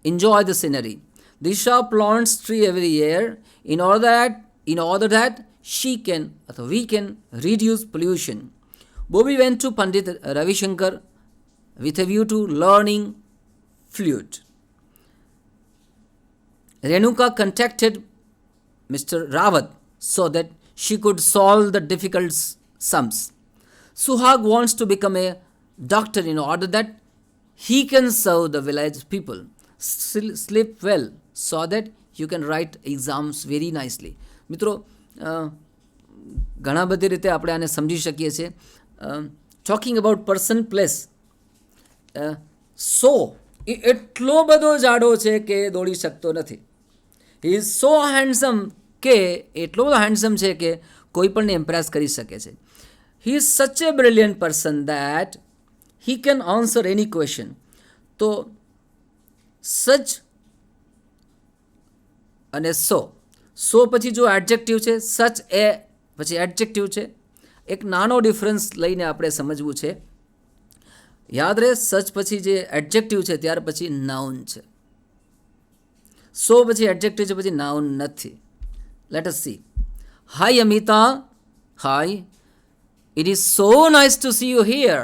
enjoy the scenery. Disha plants tree every year in order that she can or we can reduce pollution. Bobby went to Pandit Ravi Shankar with a view to learning flute. Renuka contacted Mr. Rawat so that she could solve the difficult sums. Suhag wants to become a doctor in order that he can serve the village people. Sleep well so that you can write exams very nicely. મિત્રો ઘણા બધી રીતે આપણે આને સમજી શકીએ છીએ. ટોકિંગ અબાઉટ પર્સન પ્લેસ, સો એ એટલો બધો જાડો છે કે દોડી શકતો નથી. હી ઇઝ સો હેન્ડસમ કે એટલો બધો હેન્ડસમ છે કે કોઈ પણને ઇમ્પ્રેસ કરી શકે છે. હી ઇઝ સચ એ brilliant person that he can answer any question. તો સચ અને સો પછી જો એડજેક્ટિવ છે, સચ એ પછી એડજેક્ટિવ છે. એક નાનો ડિફરન્સ લઈને આપણે સમજવું છે. યાદ રહે, સચ પછી જે એડજેક્ટિવ છે ત્યાર પછી નાઉન છે. સો પછી એડજેક્ટિવ છે, પછી નાઉન નથી. Let us see. Hi Amita. Hi. It is so nice to see you here.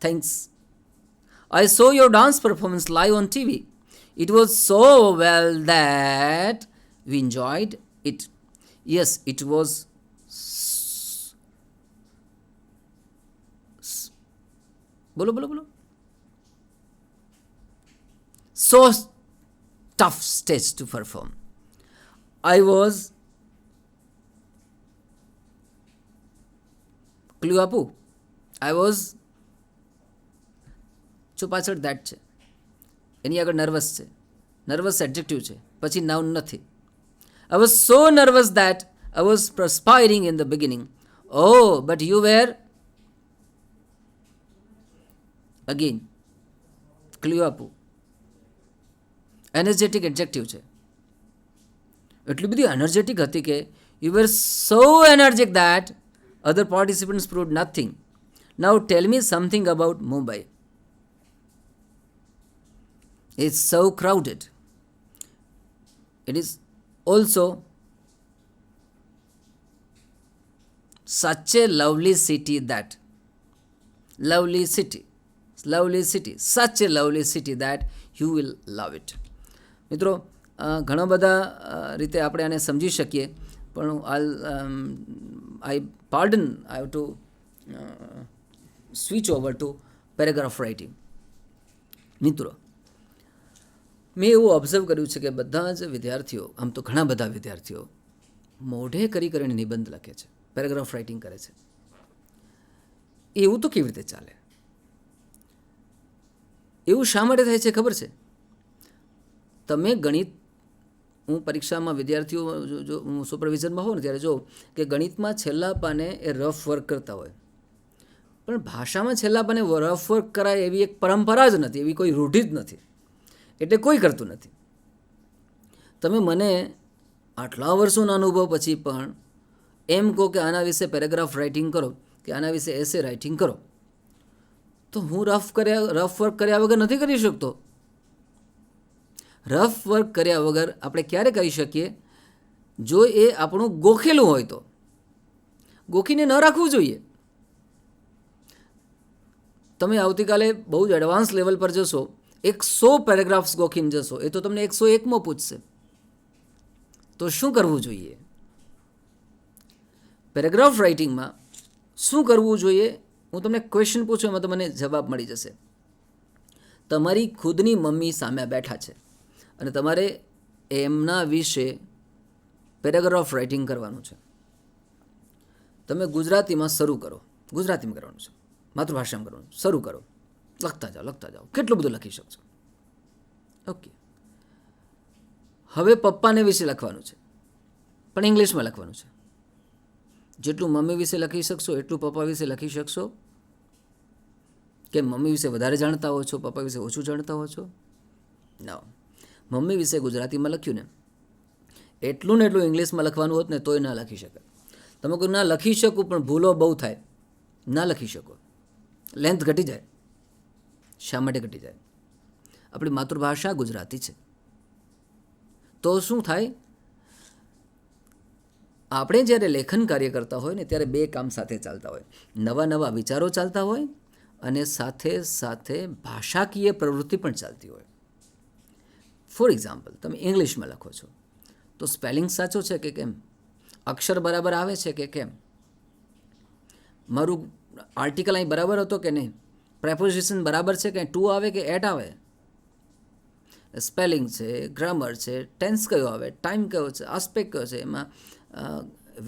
Thanks. I saw your dance performance live on TV. It was so well that we enjoyed it. Yes, it was bolo. So tough stage to perform. I was clue apu. I was પાછળ દેટ છે, એની આગળ નર્વસ છે. નર્વસ એડજેક્ટિવ છે, પછી નાઉન નથી. I was so nervous that I was perspiring in the beginning. Oh, but you were. Again, clue આપું. એનર્જેટિક એડજેક્ટિવ છે. એટલી બધી એનર્જેટિક હતી કે you were so energetic that other participants proved nothing. Now tell me something about Mumbai. It's so crowded. It is also such a lovely city that such a lovely city that you will love it. મિત્રો ઘણા બધા રીતે આપણે આને સમજી શકીએ, પણ I have to switch over to paragraph writing. મિત્રો મેં એવું ઓબ્ઝર્વ કર્યું છે કે બધા જ વિદ્યાર્થીઓ, આમ તો ઘણા બધા વિદ્યાર્થીઓ મોઢે કરીને નિબંધ લખે છે, પેરેગ્રાફ રાઇટિંગ કરે છે. એવું તો કેવી રીતે ચાલે? એવું શા માટે થાય છે ખબર છે? તમે ગણિત, હું પરીક્ષામાં વિદ્યાર્થીઓ જો હું સુપરવિઝનમાં હોઉં ને ત્યારે જોઉં કે ગણિતમાં છેલ્લા પાને એ રફ વર્ક કરતા હોય, પણ ભાષામાં છેલ્લા પાને રફ વર્ક કરાય એવી એક પરંપરા જ નથી, એવી કોઈ રૂઢિ જ નથી, એટલે કોઈ કરતું નથી. તમે મને આટલા વર્ષોના અનુભવ પછી પણ એમ કહો કે આના વિશે પેરેગ્રાફ રાઇટિંગ કરો કે આના વિશે એસે રાઇટિંગ કરો, તો હું રફ વર્ક કર્યા વગર નથી કરી શકતો. રફ વર્ક કર્યા વગર આપણે ક્યારે કરી શકીએ? જો એ આપણું ગોખેલું હોય તો. ગોખીને ન રાખવું જોઈએ. તમે આવતીકાલે બહુ જ એડવાન્સ લેવલ પર જશો, 100 પેરેગ્રાફ્સ ગોખીને જશો, એ તો તમને 101મો પૂછશે. તો શું કરવું જોઈએ? પેરેગ્રાફ રાઇટિંગમાં શું કરવું જોઈએ? હું તમને ક્વેશ્ચન પૂછું, એમાં તમને જવાબ મળી જશે. તમારી ખુદની મમ્મી સામે બેઠા છે અને તમારે એમના વિશે પેરેગ્રાફ રાઇટિંગ કરવાનું છે. તમે ગુજરાતીમાં શરૂ કરો, ગુજરાતીમાં કરવાનું છે, માતૃભાષામાં કરવાનું, શરૂ કરો, લખતા જાઓ, કેટલું બધું લખી શકશો. ઓકે, હવે પપ્પાને વિશે લખવાનું છે, પણ ઇંગ્લિશમાં લખવાનું છે. જેટલું મમ્મી વિશે લખી શકશો એટલું પપ્પા વિશે લખી શકશો? કે મમ્મી વિશે વધારે જાણતા હો છો, પપ્પા વિશે ઓછું જાણતા હો છો? ના, મમ્મી વિશે ગુજરાતીમાં લખ્યું ને એટલું ને એટલું ઇંગ્લિશમાં લખવાનું હોત ને તોય ના લખી શકે. તમે કોઈ ના લખી શકું પણ ભૂલો બહુ થાય, ના લખી શકો, લેન્થ ઘટી જાય. શા માટે ઘટી જાય? આપણી માતૃભાષા ગુજરાતી છે. તો શું થાય? આપણે જ્યારે લેખન કાર્ય કરતા હોય ને ત્યારે બે કામ સાથે ચાલતા હોય. નવા વિચારો ચાલતા હોય અને સાથે ભાષાકીય પ્રવૃત્તિ પણ ચાલતી હોય. ફોર એક્ઝામ્પલ, તમે ઇંગ્લિશમાં લખો છો તો સ્પેલિંગ સાચો છે કે કેમ, અક્ષર બરાબર આવે છે કે કેમ, મારું આર્ટિકલ અહીં બરાબર હતો કે નહીં, પ્રેપોઝિશન બરાબર છે કે ટુ આવે કે એટ આવે, સ્પેલિંગ છે, ગ્રામર છે, ટેન્સ કયો આવે, ટાઈમ કયો છે, આસ્પેક્ટ કયો છે, એમાં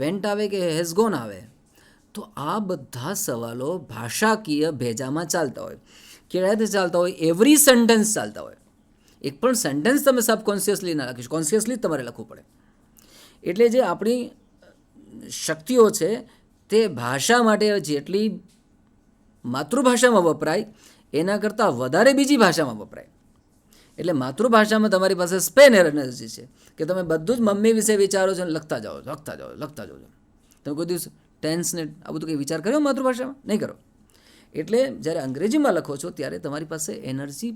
વેન્ટ આવે કે હેઝ ગોન આવે. તો આ બધા સવાલો ભાષાકીય ભેજામાં ચાલતા હોય. કેવી રીતે ચાલતા હોય? એવરી સેન્ટેન્સ ચાલતા હોય. એક પણ સેન્ટેન્સ તમે સબકોન્શિયસલી ના લખીશ, કોન્શિયસલી તમારે લખવું પડે. એટલે જે આપણી શક્તિઓ છે તે ભાષા માટે જેટલી માતૃભાષામાં વપરાય એના કરતાં વધારે બીજી ભાષામાં વપરાય. એટલે માતૃભાષામાં તમારી પાસે સ્પેન એનર્જી છે કે તમે બધું જ મમ્મી વિશે વિચારો છો અને લખતા જાઓ. તમે કોઈ દિવસ ટેન્સને આ બધું કંઈ વિચાર કર્યો માતૃભાષામાં? નહીં કરો. એટલે જ્યારે અંગ્રેજીમાં લખો છો ત્યારે તમારી પાસે એનર્જી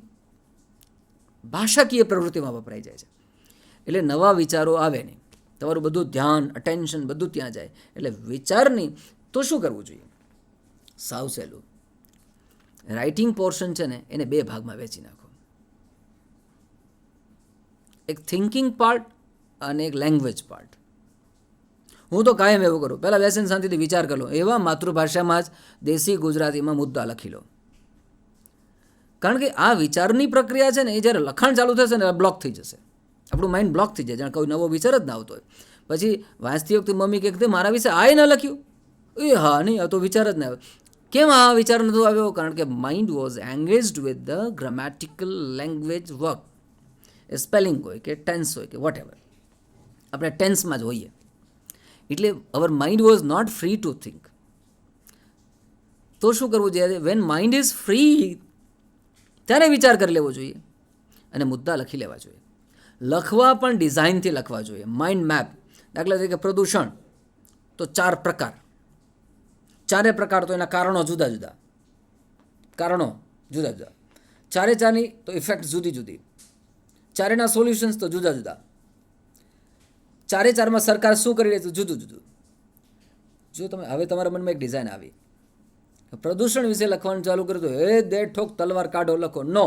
ભાષાકીય પ્રવૃત્તિમાં વપરાઈ જાય છે. એટલે નવા વિચારો આવે નહીં, તમારું બધું ધ્યાન, અટેન્શન બધું ત્યાં જાય. એટલે વિચારની તો શું કરવું જોઈએ? સાવ સહેલું, રાઇટિંગ પોર્શન છે ને એને બે ભાગમાં વહેંચી નાખો. એક થિંકિંગ પાર્ટ અને એક લેંગ્વેજ પાર્ટ. હું તો કાયમ એવું કરું, પહેલાં બેસીને શાંતિથી વિચાર કરી લો, એવા માતૃભાષામાં જ દેશી ગુજરાતીમાં મુદ્દા લખી લો. કારણ કે આ વિચારની પ્રક્રિયા છે ને એ જ્યારે લખાણ ચાલુ થશે ને બ્લોક થઈ જશે, આપણું માઇન્ડ બ્લોક થઈ જાય, જાણે કોઈ નવો વિચાર જ ના આવતો હોય. પછી વાંચતી વખતે મમ્મી કહે મારા વિશે આ ન લખ્યું, એ હા નહીં, આ તો વિચાર જ ના આવે. કેમ આ વિચાર નહોતો આવ્યો? કારણ કે mind was engaged with the grammatical language work. એ સ્પેલિંગ હોય કે ટેન્સ હોય કે વોટ એવર, આપણે ટેન્સમાં જ હોઈએ. એટલે our mind was not free to think. તો શું કરવું જોઈએ? વેન માઇન્ડ ઇઝ ફ્રી ત્યારે વિચાર કરી લેવો જોઈએ અને મુદ્દા લખી લેવા જોઈએ. લખવા પણ ડિઝાઇનથી લખવા જોઈએ. Mind map. દાખલા તરીકે પ્રદૂષણ તો 4 પ્રકાર, 4 પ્રકાર તો એના કારણો જુદા જુદા, ચારે ચારની તો ઇફેક્ટ જુદી જુદી, ચારેના સોલ્યુશન્સ તો જુદા જુદા, ચારે ચારમાં સરકાર શું કરી રહી છે જુદું જુદું. જો તમે હવે તમારા મનમાં એક ડિઝાઇન આવી, પ્રદૂષણ વિશે લખવાનું ચાલુ કર્યું તો હે દે ઠોક તલવાર કાઢો લખો. નો,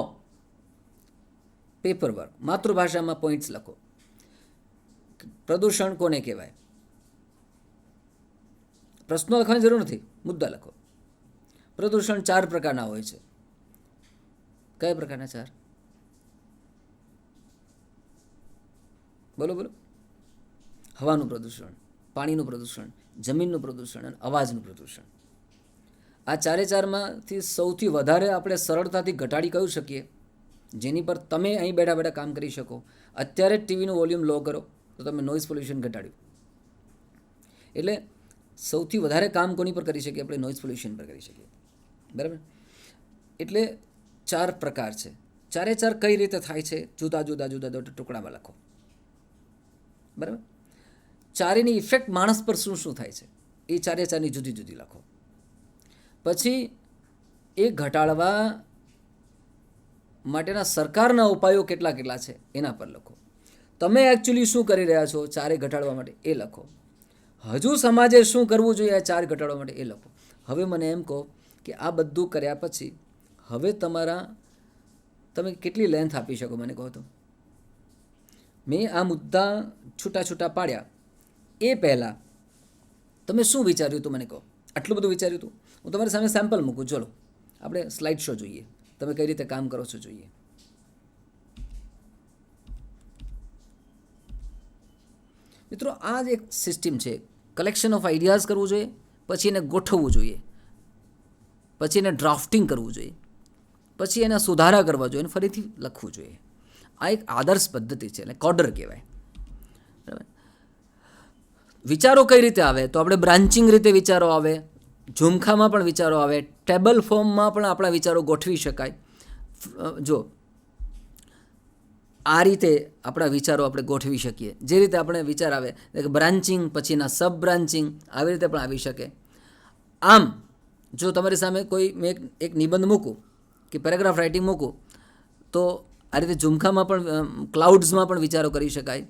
પેપર વર્ક, માતૃભાષામાં પોઈન્ટ્સ લખો. પ્રદૂષણ કોને કહેવાય? પ્રશ્નો લખવાની જરૂર નથી, મુદ્દા લખો. પ્રદૂષણ 4 પ્રકારના હોય છે. કયા પ્રકારના 4? બોલો. હવાનું પ્રદૂષણ, પાણીનું પ્રદૂષણ, જમીનનું પ્રદૂષણ અને અવાજનું પ્રદૂષણ. આ 4માંથી સૌથી વધારે આપણે સરળતાથી ઘટાડી કહી શકીએ, જેની પર તમે અહીં બેઠા બેઠા કામ કરી શકો. અત્યારે જ ટીવીનું વોલ્યુમ લો કરો તો તમે નોઇઝ પોલ્યુશન ઘટાડ્યું. એટલે સૌથી વધારે કામ કોની પર કરી શકીએ? આપણે નોઇઝ પોલ્યુશન પર કરી શકીએ. બરાબર? એટલે 4 પ્રકાર છે. 4 કઈ રીતે થાય છે? જુદા જુદા ટુકડામાં લખો. બરાબર? ચારેની ઇફેક્ટ માણસ પર શું શું થાય છે એ 4ની જુદી જુદી લખો. પછી એ ઘટાડવા માટેના સરકારના ઉપાયો કેટલા છે એના પર લખો. તમે એકચ્યુઅલી શું કરી રહ્યા છો 4 ઘટાડવા માટે એ લખો. હજુ સમાજે શું કરવું જોઈએ આ 4 ઘટાડવા માટે એ લખો. હવે મને એમ કહો કે આ બધું કર્યા પછી હવે તમે કેટલી લેન્થ આપી શકો મને કહો તો? મેં આ મુદ્દા છૂટા પાડ્યા એ પહેલાં તમે શું વિચાર્યું હતું મને કહો? આટલું બધું વિચાર્યું હતું? હું તમારી સામે સેમ્પલ મૂકું. ચલો આપણે સ્લાઇડ શો જોઈએ, તમે કઈ રીતે કામ કરો છો જોઈએ. મિત્રો, આ જ એક સિસ્ટમ છે. કલેક્શન ઓફ આઈડિયાઝ કરવું જોઈએ, પછી એને ગોઠવવું જોઈએ, પછી એને ડ્રાફ્ટિંગ કરવું જોઈએ, પછી એના સુધારા કરવા જોઈએ અને ફરીથી લખવું જોઈએ. આ એક આદર્શ પદ્ધતિ છે, એટલે કોડર કહેવાય. બરાબર? વિચારો કઈ રીતે આવે? તો આપણે બ્રાન્ચિંગ રીતે વિચારો આવે, ઝુમખામાં પણ વિચારો આવે, ટેબલ ફોર્મમાં પણ આપણા વિચારો ગોઠવી શકાય. જો આ રીતે આપણા વિચારો આપણે ગોઠવી શકીએ. જે રીતે આપણે વિચાર આવે બ્રાન્ચિંગ, પછીના સબ બ્રાન્ચિંગ, આવી રીતે પણ આવી શકે. આમ જો તમારી સામે મેં એક નિબંધ મૂકું કે પેરેગ્રાફ રાઇટિંગ મૂકું તો આ રીતે ઝુમખામાં પણ, ક્લાઉડ્સમાં પણ વિચારો કરી શકાય.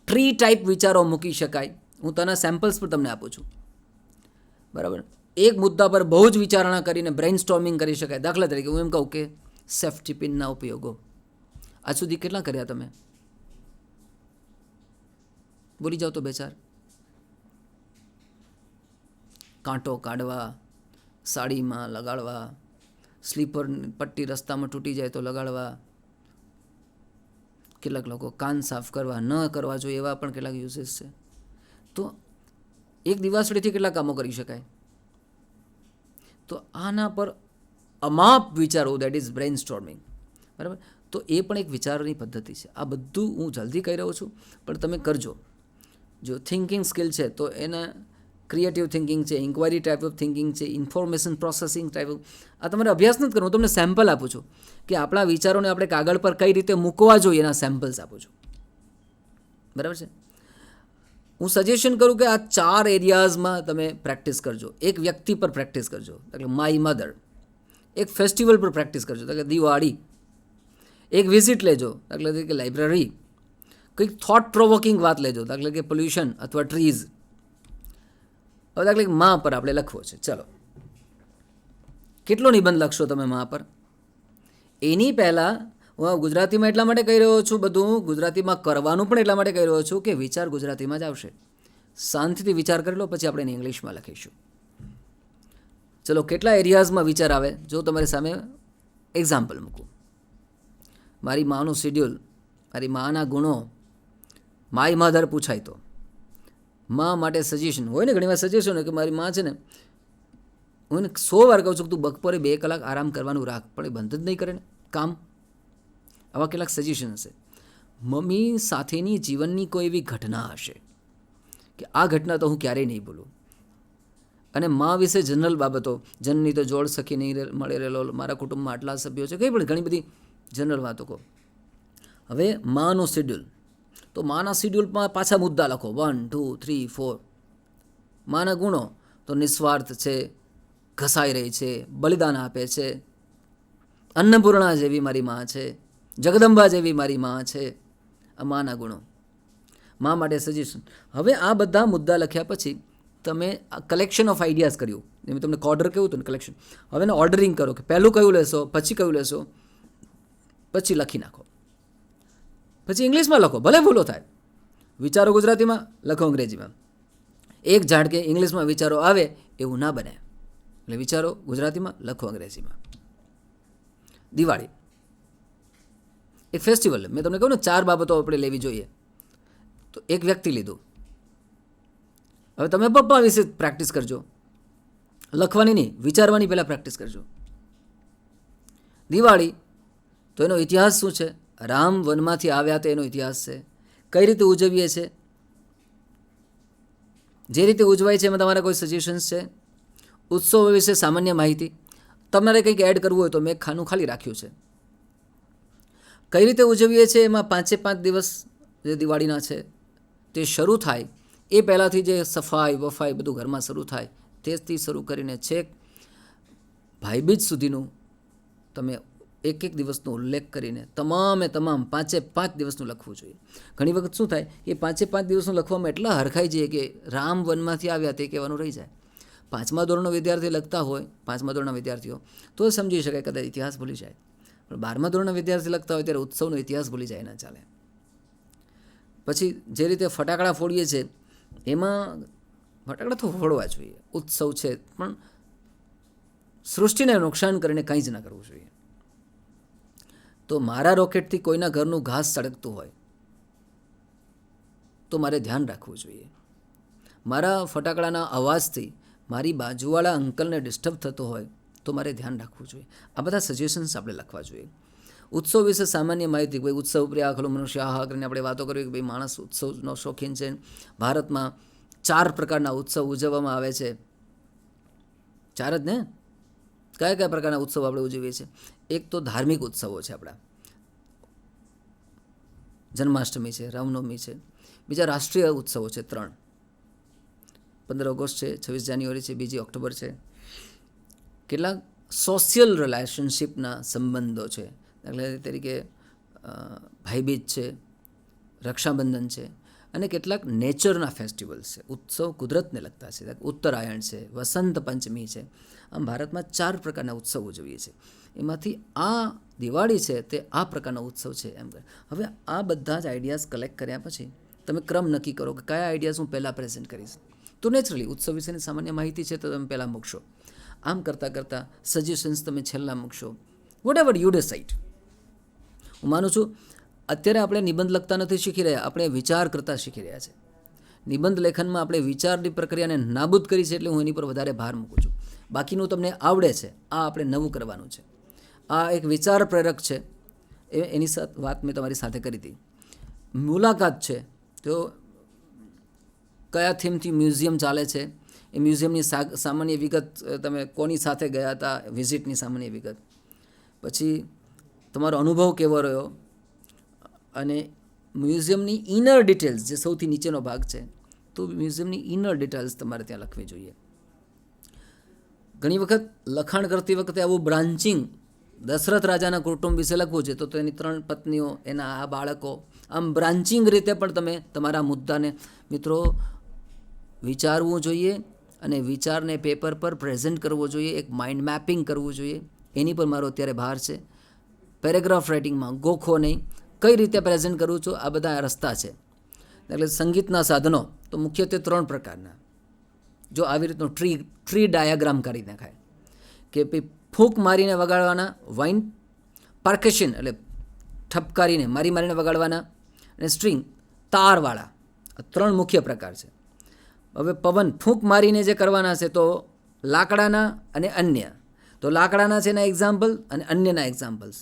ટ્રી ટાઈપ વિચારો મૂકી શકાય. હું તેના સેમ્પલ્સ પણ તમને આપું છું. બરાબર? એક મુદ્દા પર બહુ જ વિચારણા કરીને બ્રેઇન સ્ટોર્મિંગ કરી શકાય. દાખલા તરીકે હું એમ કહું કે સેફ્ટી પિનના ઉપયોગો. આજ સુધી કેટલા કર્યા તમે? બોલી જાઓ તો 2-4. કાંટો કાઢવા, સાડીમાં લગાડવા, સ્લીપર પટ્ટી રસ્તામાં તૂટી જાય તો લગાડવા, કેટલાક લોકો કાન સાફ કરવા, ન કરવા જોઈએ એવા પણ કેટલાક યુઝેસ છે. તો એક દિવાસળીથી કેટલા કામો કરી શકાય? તો આના પર અમાપ વિચારો, દેટ ઇઝ બ્રેઇન સ્ટોર્મિંગ, બરાબર. તો એ પણ એક વિચારની પદ્ધતિ છે. આ બધું હું જલ્દી કહી રહ્યો છું, પણ તમે કરજો. જો થિંકિંગ સ્કિલ છે તો એના ક્રિએટિવ થિંકિંગ છે, ઇન્ક્વાયરી ટાઈપ ઓફ થિંકિંગ છે, ઇન્ફોર્મેશન પ્રોસેસિંગ ટાઈપ ઓફ, આ તમારે અભ્યાસ નથી કરવો. હું તમને સેમ્પલ આપું છું કે આપણા વિચારોને આપણે કાગળ પર કઈ રીતે મૂકવા જોઈએ, એના સેમ્પલ્સ આપું છું, બરાબર છે. હું સજેશન કરું કે આ 4 એરિયાઝમાં તમે પ્રેક્ટિસ કરજો. એક વ્યક્તિ પર પ્રેક્ટિસ કરજો, એટલે માય મધર. એક ફેસ્ટિવલ પર પ્રેક્ટિસ કરજો, એટલે દિવાળી. એક વિઝિટ લેજો, દાખલા તરીકે લાઇબ્રેરી. કંઈક થોટ પ્રોવોકિંગ વાત લેજો, દાખલા કે પોલ્યુશન અથવા ટ્રીઝ. હવે દાખલા કે માં પર આપણે લખવો છે, ચલો કેટલો નિબંધ લખશો તમે માં પર? એની પહેલાં હું ગુજરાતીમાં એટલા માટે કહી રહ્યો છું, બધું ગુજરાતીમાં કરવાનું પણ એટલા માટે કહી રહ્યો છું કે વિચાર ગુજરાતીમાં જ આવશે. શાંતિથી વિચાર કરી લો, પછી આપણે એને ઇંગ્લિશમાં લખીશું. ચલો કેટલા એરિયાઝમાં વિચાર આવે જો તમારી સામે એક્ઝામ્પલ મૂકું. મારી માનું શેડ્યુલ, મારી માના ગુણો, માય મધર પૂછાય તો માં માટે સજેશન હોય ને. ઘણીવાર સજેશન હોય કે મારી માં છે ને, હું એને 100 વાર કહું છું કે તું બપોરે 2 કલાક આરામ કરવાનું રાખ, પણ એ બંધ જ નહીં કરે ને કામ. આવા કેટલાક સજેશન હશે. મમ્મી સાથેની જીવનની કોઈ એવી ઘટના હશે કે આ ઘટના તો હું ક્યારેય નહીં ભૂલું. અને મા વિશે જનરલ બાબતો, જનની તો જોડ સખી નહીં મળે રહેલો, મારા કુટુંબમાં આટલા સભ્યો છે, કંઈ પણ ઘણી બધી જનરલ વાતો કહો. હવે માનું શેડ્યુલ, તો માના શેડ્યુલમાં પાછા મુદ્દા લખો 1, 2, 3, 4. માના ગુણો તો નિસ્વાર્થ છે, ઘસાઈ રહી છે, બલિદાન આપે છે, અન્નપૂર્ણા જેવી મારી માં છે, જગદંબા જેવી મારી માં છે. આ માના ગુણો, માં માટે સજેશન. હવે આ બધા મુદ્દા લખ્યા પછી તમે કલેક્શન ઓફ આઈડિયાઝ કર્યું. મેં તમને કોર્ડર કહ્યું હતું ને, કલેક્શન. હવે એને ઓર્ડરિંગ કરો કે પહેલું કયું લેશો, પછી કયું લેશો, પછી લખી નાખો. પછી ઇંગ્લિશમાં લખો, ભલે ભૂલો થાય. વિચારો ગુજરાતીમાં, લખો અંગ્રેજીમાં. એક ઝાડકે ઇંગ્લિશમાં વિચારો આવે એવું ના બને, એટલે વિચારો ગુજરાતીમાં, લખો અંગ્રેજીમાં. દિવાળી એક ફેસ્ટિવલ, મેં તમને કહ્યું ને 4 બાબતો આપણે લેવી જોઈએ. તો એક વ્યક્તિ લીધું. હવે તમે પપ્પા વિશે પ્રેક્ટિસ કરજો, લખવાની નહીં, વિચારવાની પહેલાં પ્રેક્ટિસ કરજો. દિવાળી તો એનો ઇતિહાસ શું છે? રામ વનમાંથી આવ્યા તો એનો ઇતિહાસ છે. કઈ રીતે ઉજવીએ છીએ, જે રીતે ઉજવાય છે એમાં તમારા કોઈ સજેશન્સ છે? ઉત્સવો વિશે સામાન્ય માહિતી. તમારે કંઈક એડ કરવું હોય તો મેં ખાનું ખાલી રાખ્યું છે. કઈ રીતે ઉજવીએ છીએ એમાં 5 દિવસ જે દિવાળીના છે તે શરૂ થાય એ પહેલાંથી જે સફાઈ વફાઈ બધું ઘરમાં શરૂ થાય તેથી શરૂ કરીને છેક ભાઈબીજ સુધીનું તમે એક દિવસનો ઉલ્લેખ કરીને તમામ 5 દિવસનું લખવું જોઈએ. ઘણી વખત શું થાય કે 5 દિવસનું લખવામાં એટલા હરખાઈ જઈએ કે રામ વનમાંથી આવ્યા તે કહેવાનું રહી જાય. 5મા ધોરણનો વિદ્યાર્થી લખતા હોય, 5મા ધોરણના વિદ્યાર્થીઓ તો સમજી શકાય, કદાચ ઇતિહાસ ભૂલી જાય. પણ 12મા ધોરણના વિદ્યાર્થી લખતા હોય ત્યારે ઉત્સવનો ઇતિહાસ ભૂલી જાય, ના ચાલે. પછી જે રીતે ફટાકડા ફોડીએ છીએ એમાં ફટાકડા તો ફોડવા જોઈએ, ઉત્સવ છે, પણ સૃષ્ટિને નુકસાન કરીને કંઈ જ ના કરવું જોઈએ. તો મારા રોકેટથી કોઈના ઘરનું ઘાસ સળગતું હોય તો મારે ધ્યાન રાખવું જોઈએ. મારા ફટાકડાના અવાજથી મારી બાજુવાળા અંકલને ડિસ્ટર્બ થતો હોય તો મારે ધ્યાન રાખવું જોઈએ. આ બધા સજેશન્સ આપણે લખવા જોઈએ. ઉત્સવ વિશે સામાન્ય માહિતી, ભાઈ ઉત્સવ પ્રિય આખલો મનુષ્ય આહા કરીને આપણે વાતો કરવી કે ભાઈ માણસ ઉત્સવનો શોખીન છે. ભારતમાં 4 પ્રકારના ઉત્સવ ઉજવવામાં આવે છે. 4 જ ને? કયા પ્રકારના ઉત્સવ આપણે ઉજવીએ છીએ? એક તો ધાર્મિક ઉત્સવો છે આપણા, જન્માષ્ટમી છે, રામનવમી છે. બીજા રાષ્ટ્રીય ઉત્સવો છે 3, 15 ઓગસ્ટ છે, 26 જાન્યુઆરી છે, 2 ઓક્ટોબર છે. કેટલાક સોશિયલ રિલેશનશિપના સંબંધો છે, દાખલા તરીકે ભાઈબીજ છે, રક્ષાબંધન છે, અને કેટલાક નેચરના ફેસ્ટિવલ્સ છે. ઉત્સવ કુદરતને લગતા છે, ઉત્તરાયણ છે, વસંત પંચમી છે. આમ ભારતમાં 4 પ્રકારના ઉત્સવ ઉજવીએ છીએ. એમાંથી આ દિવાળી છે તે આ પ્રકારનો ઉત્સવ છે એમ કહે. હવે આ બધા જ આઈડિયાઝ કલેક્ટ કર્યા પછી તમે ક્રમ નક્કી કરો કે કયા આઈડિયાઝ હું પહેલાં પ્રેઝન્ટ કરીશ. તો નેચરલી ઉત્સવ વિશેની સામાન્ય માહિતી છે તો તમે પહેલાં મૂકશો. આમ કરતાં સજેશન્સ તમે છેલ્લા મૂકશો. Whatever you decide. હું માનું છું અત્યારે આપણે નિબંધ લખતા નથી શીખી રહ્યા, આપણે વિચાર કરતા શીખી રહ્યા છે. નિબંધ લેખનમાં આપણે વિચારની પ્રક્રિયાને નાબૂદ કરી છે એટલે હું એની પર વધારે ભાર મૂકું છું. બાકીનું તમને આવડે છે, આ આપણે નવું કરવાનું છે. આ એક વિચાર પ્રેરક છે, એની વાત મેં તમારી સાથે કરી હતી. મુલાકાત છે તો કયા થીમથી મ્યુઝિયમ ચાલે છે, એ મ્યુઝિયમની સામાન્ય વિગત, તમે કોની સાથે ગયા હતા, વિઝિટની સામાન્ય વિગત, પછી તમારો અનુભવ કેવો રહ્યો, અને મ્યુઝિયમની ઇનર ડિટેલ્સ જે સૌથી નીચેનો ભાગ છે, તો મ્યુઝિયમની ઇનર ડિટેલ્સ તમારે ત્યાં લખવી જોઈએ. ઘણી વખત લખાણ કરતી વખતે આવું બ્રાન્ચિંગ, દશરથ રાજાના કુટુંબ વિશે લખવું છે તો તેની 3 પત્નીઓ, એના આ બાળકો, આમ બ્રાન્ચિંગ રીતે પણ તમે તમારા મુદ્દાને મિત્રો વિચારવું જોઈએ અને વિચારને પેપર પર પ્રેઝન્ટ કરવો જોઈએ, એક માઇન્ડ મેપિંગ કરવું જોઈએ. એની પર મારો અત્યારે ભાર છે. પેરેગ્રાફ રાઇટિંગમાં ગોખો નહીં, કઈ રીતે પ્રેઝન્ટ કરું છું, આ બધા રસ્તા છે. એટલે સંગીતના સાધનો તો મુખ્યત્વે 3 પ્રકારના. જો આવી રીતનો ટ્રી ડાયાગ્રામ કરી નાખાય કે ભાઈ ફૂંક મારીને વગાડવાના, વાઇન પાર્કેશન એટલે ઠપકારીને મારીને વગાડવાના, અને સ્ટ્રિંગ તારવાળા. આ 3 મુખ્ય પ્રકાર છે. હવે પવન ફૂંક મારીને જે કરવાના છે તો લાકડાના અને અન્ય. તો લાકડાના છે એના એક્ઝામ્પલ અને અન્યના એક્ઝામ્પલ્સ.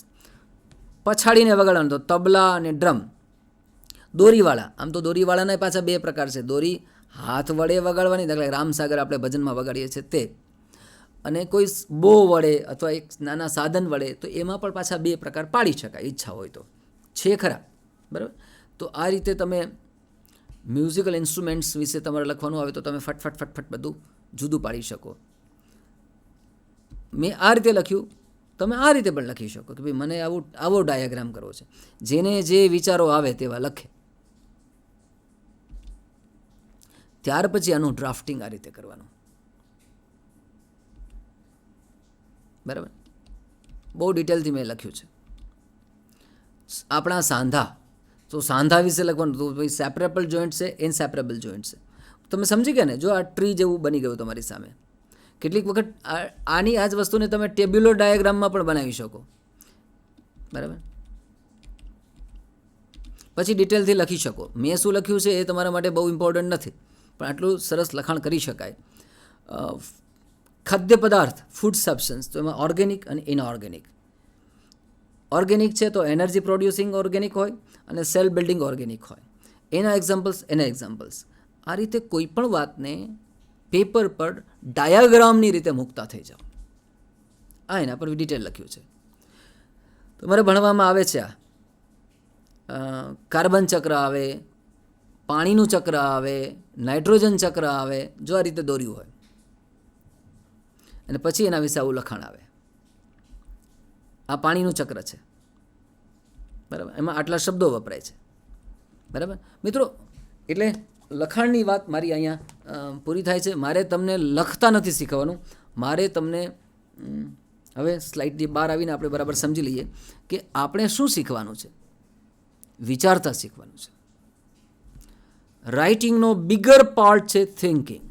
પછાડીને વગાડવાનું તો તબલા અને ડ્રમ. દોરીવાળા, આમ તો દોરીવાળાના પાછા 2 પ્રકાર છે. દોરી હાથ વડે વગાડવાની, દાખલા રામસાગર આપણે ભજનમાં વગાડીએ છીએ તે, અને કોઈ બો વડે અથવા એક નાના સાધન વડે, તો એમાં પણ પાછા 2 પ્રકાર પાડી શકાય ઈચ્છા હોય તો, છે ખરા, બરાબર. તો આ રીતે તમે મ્યુઝિકલ ઇન્સ્ટ્રુમેન્ટ્સ વિશે તમારે લખવાનું આવે તો તમે ફટફટ બધું જુદું પાડી શકો. મેં આ રીતે લખ્યું, તમે આ રીતે પણ લખી શકો કે ભાઈ મને આવો ડાયાગ્રામ કરવો છે. જેને જે વિચારો આવે તેવા લખે. ત્યાર પછી આનું ડ્રાફ્ટિંગ આ રીતે કરવાનું, બરાબર. બહુ ડિટેલથી મેં લખ્યું છે. આપણા સાંધા, તો સાંધા વિશે લખવાનું તો ભાઈ સેપરેબલ જોઈન્ટ છે, ઇનસેપરેબલ જોઈન્ટ છે. તમે સમજી ગયા ને? જો આ ટ્રી જેવું બની ગયું તમારી સામે. કેટલીક વખત આની આ જ વસ્તુને તમે ટેબ્યુલર ડાયાગ્રામમાં પણ બનાવી શકો, બરાબર. પછી ડિટેલથી લખી શકો. મેં શું લખ્યું છે એ તમારા માટે બહુ ઇમ્પોર્ટન્ટ નથી, પણ આટલું સરસ લખાણ કરી શકાય. ખાદ્ય પદાર્થ, ફૂડ સબસ્ટન્સ, તો એમાં ઓર્ગેનિક અને ઇનઓર્ગેનિક. ઓર્ગેનિક છે તો એનર્જી પ્રોડ્યુસિંગ ઓર્ગેનિક હોય અને સેલ બિલ્ડિંગ ઓર્ગેનિક હોય. એના એક્ઝામ્પલ્સ. આ રીતે કોઈ પણ વાતને પેપર પર ડાયાગ્રામની રીતે મૂકતા થઈ જાઓ. આ એના પર ડિટેલ લખ્યું છે. તમારે ભણવામાં આવે છે આ કાર્બન ચક્ર આવે, પાણીનું ચક્ર આવે, નાઇટ્રોજન ચક્ર આવે. જો આ રીતે દોર્યું હોય અને પછી એના વિશે આવું લખાણ આવે. આ પાણીનું ચક્ર છે, બરાબર. એમાં આટલા શબ્દો વપરાય છે, બરાબર મિત્રો. એટલે લખાણની વાત મારી અહીંયા પૂરી થાય છે. મારે તમને લખતા નથી શીખવાનું, મારે તમને હવે સ્લાઇડથી બહાર આવીને આપણે બરાબર સમજી લઈએ કે આપણે શું શીખવાનું છે. વિચારતા શીખવાનું છે. રાઇટિંગનો બિગર પાર્ટ છે થિંકિંગ,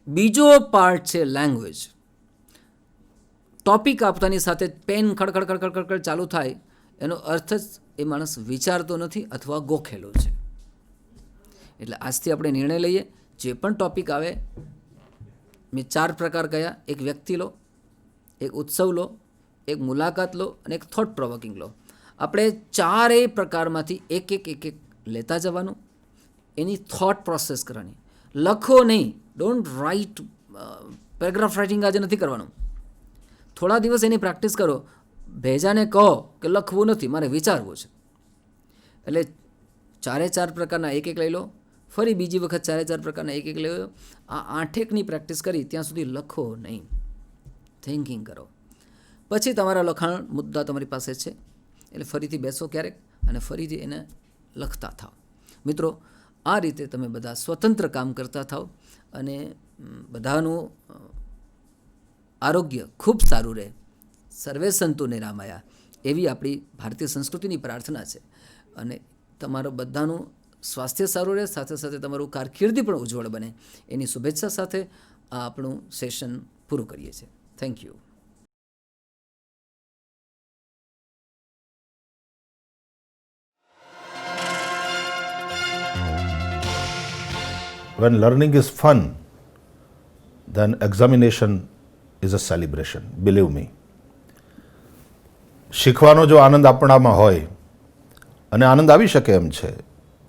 બીજો પાર્ટ છે લેંગ્વેજ. ટોપિક આપતાની સાથે પેન ખડખડ ચાલુ થાય એનો અર્થ જ એ માણસ વિચારતો નથી અથવા ગોખેલો છે. એટલે આજથી આપણે નિર્ણય લઈએ, જે પણ ટોપિક આવે, મેં 4 પ્રકાર કયા: એક વ્યક્તિ લો, એક ઉત્સવ લો, એક મુલાકાત લો અને એક થોટ પ્રોવોકિંગ લો. આપણે 4 પ્રકારમાંથી એક લેતા જવાનું, એની થોટ પ્રોસેસ કરવાની. લખો નહીં, ડોન્ટ રાઇટ. પેરેગ્રાફ રાઇટિંગ આજે નથી કરવાનું. થોડા દિવસ એની પ્રેક્ટિસ કરો. ભેજાને કહો કે લખવું નથી, મારે વિચારવું છે. એટલે 4 પ્રકારના એક લઈ લો, ફરી બીજી વખત 4 પ્રકારના એક લઈ લો. આ 8ની પ્રેક્ટિસ કરી ત્યાં સુધી લખો નહીં, થિંકિંગ કરો. પછી તમારા લખાણ મુદ્દા તમારી પાસે છે એટલે ફરીથી બેસો ક્યારેક અને ફરીથી એને લખતા થાઓ. મિત્રો, આ રીતે તમે બધા સ્વતંત્ર કામ કરતા થાઓ અને બધાનું આરોગ્ય ખૂબ સારું રહે સર્વે સંતુ નિરામયા એવી આપણી ભારતીય સંસ્કૃતિની પ્રાર્થના છે. અને તમારું બધાનું સ્વાસ્થ્ય સારું રહે, સાથે સાથે તમારું કારકિર્દી પણ ઉજ્જવળ બને એની શુભેચ્છા સાથે આ આપણું સેશન પૂરું કરીએ છીએ. Thank you.
When learning is fun, then examination is a celebration. Believe me. શીખવાનો જો આનંદ આપણામાં હોય, અને આનંદ આવી શકે એમ છે,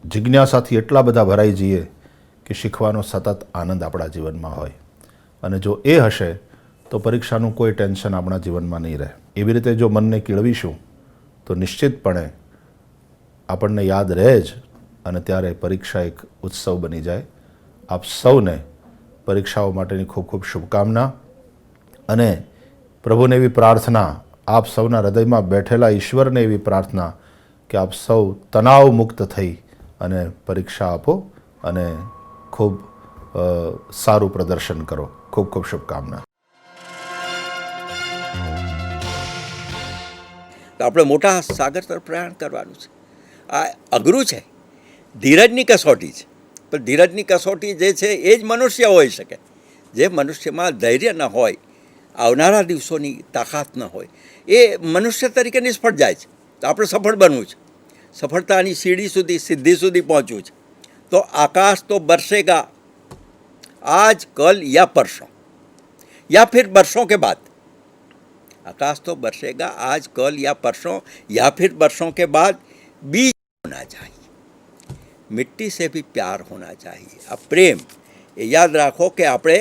જિજ્ઞાસાથી એટલા બધા ભરાઈ જઈએ કે શીખવાનો સતત આનંદ આપણા જીવનમાં હોય, અને જો એ હશે તો પરીક્ષાનું કોઈ ટેન્શન આપણા જીવનમાં નહીં રહે. એવી રીતે જો મનને કેળવીશું તો નિશ્ચિતપણે આપણને યાદ રહે જ, અને ત્યારે પરીક્ષા એક ઉત્સવ બની જાય. આપ સૌને પરીક્ષાઓ માટેની ખૂબ ખૂબ શુભકામના, અને પ્રભુને એવી પ્રાર્થના, આપ સૌના હૃદયમાં બેઠેલા ઈશ્વરને એવી પ્રાર્થના કે આપ સૌ તણાવ મુક્ત થઈ અને પરીક્ષા આપો અને ખૂબ સારું પ્રદર્શન કરો. ખૂબ ખૂબ શુભકામના.
આપણે મોટા સાગર તરફ પ્રયાણ કરવાનું છે. આ અઘરું છે, ધીરજની કસોટી છે. પણ ધીરજની કસોટી જે છે એ જ મનુષ્ય હોઈ શકે. જે મનુષ્યમાં ધૈર્ય ન હોય, આવનારા દિવસોની તાકાત ન હોય, એ મનુષ્ય તરીકે નિષ્ફળ જાય છે. તો આપણે સફળ બનવું છે, સફળતાની સીડી સુધી, સિદ્ધિ સુધી પહોંચવું છે. તો આકાશ તો બરસેગા આજ કલ યા પરસોं, या फिर बरसों के बाद. आकाश तो बरसेगा आज कल या परसों, या फिर बरसों के बाद. बीज होना चाहिए, मिट्टी से भी प्यार होना चाहिए. આ પ્રેમ એ યાદ રાખો કે આપણે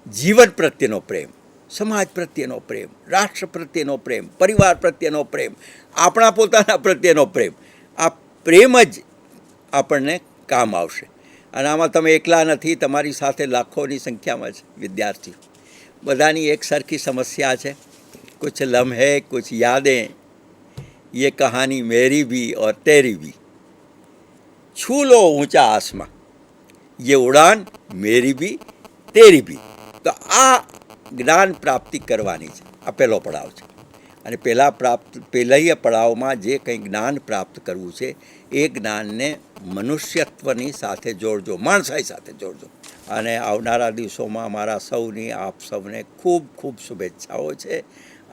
જીવન પ્રત્યેનો પ્રેમ, સમાજ પ્રત્યેનો પ્રેમ, રાષ્ટ્ર પ્રત્યેનો પ્રેમ, પરિવાર પ્રત્યેનો પ્રેમ, આપણા પોતાના પ્રત્યેનો પ્રેમ, આ પ્રેમ જ આપણને કામ આવશે. અને આમાં તમે એકલા નથી, તમારી સાથે લાખોની સંખ્યામાં છે વિદ્યાર્થીઓ. બધાની એક સરખી સમસ્યા છે. कुछ लम्हे कुछ यादें, ये कहानी मेरी भी और तेरी भी. छू लो ऊंचा आसमां, ये उड़ान मेरी भी तेरी भी. તો આ જ્ઞાન પ્રાપ્તિ કરવાની છે. આ પહેલો પડાવ છે. અને પહેલા પડાવમાં જે કંઈ જ્ઞાન પ્રાપ્ત કરવું છે એ જ્ઞાનને મનુષ્યત્વની સાથે જોડજો, માણસાઈ સાથે જોડજો. અને આવનારા દિવસોમાં મારા સૌની, આપ સૌને ખૂબ ખૂબ શુભેચ્છાઓ છે.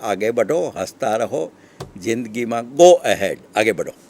આગે બઢો, હસતા રહો, જિંદગીમાં ગો અહેડ, આગે બઢો.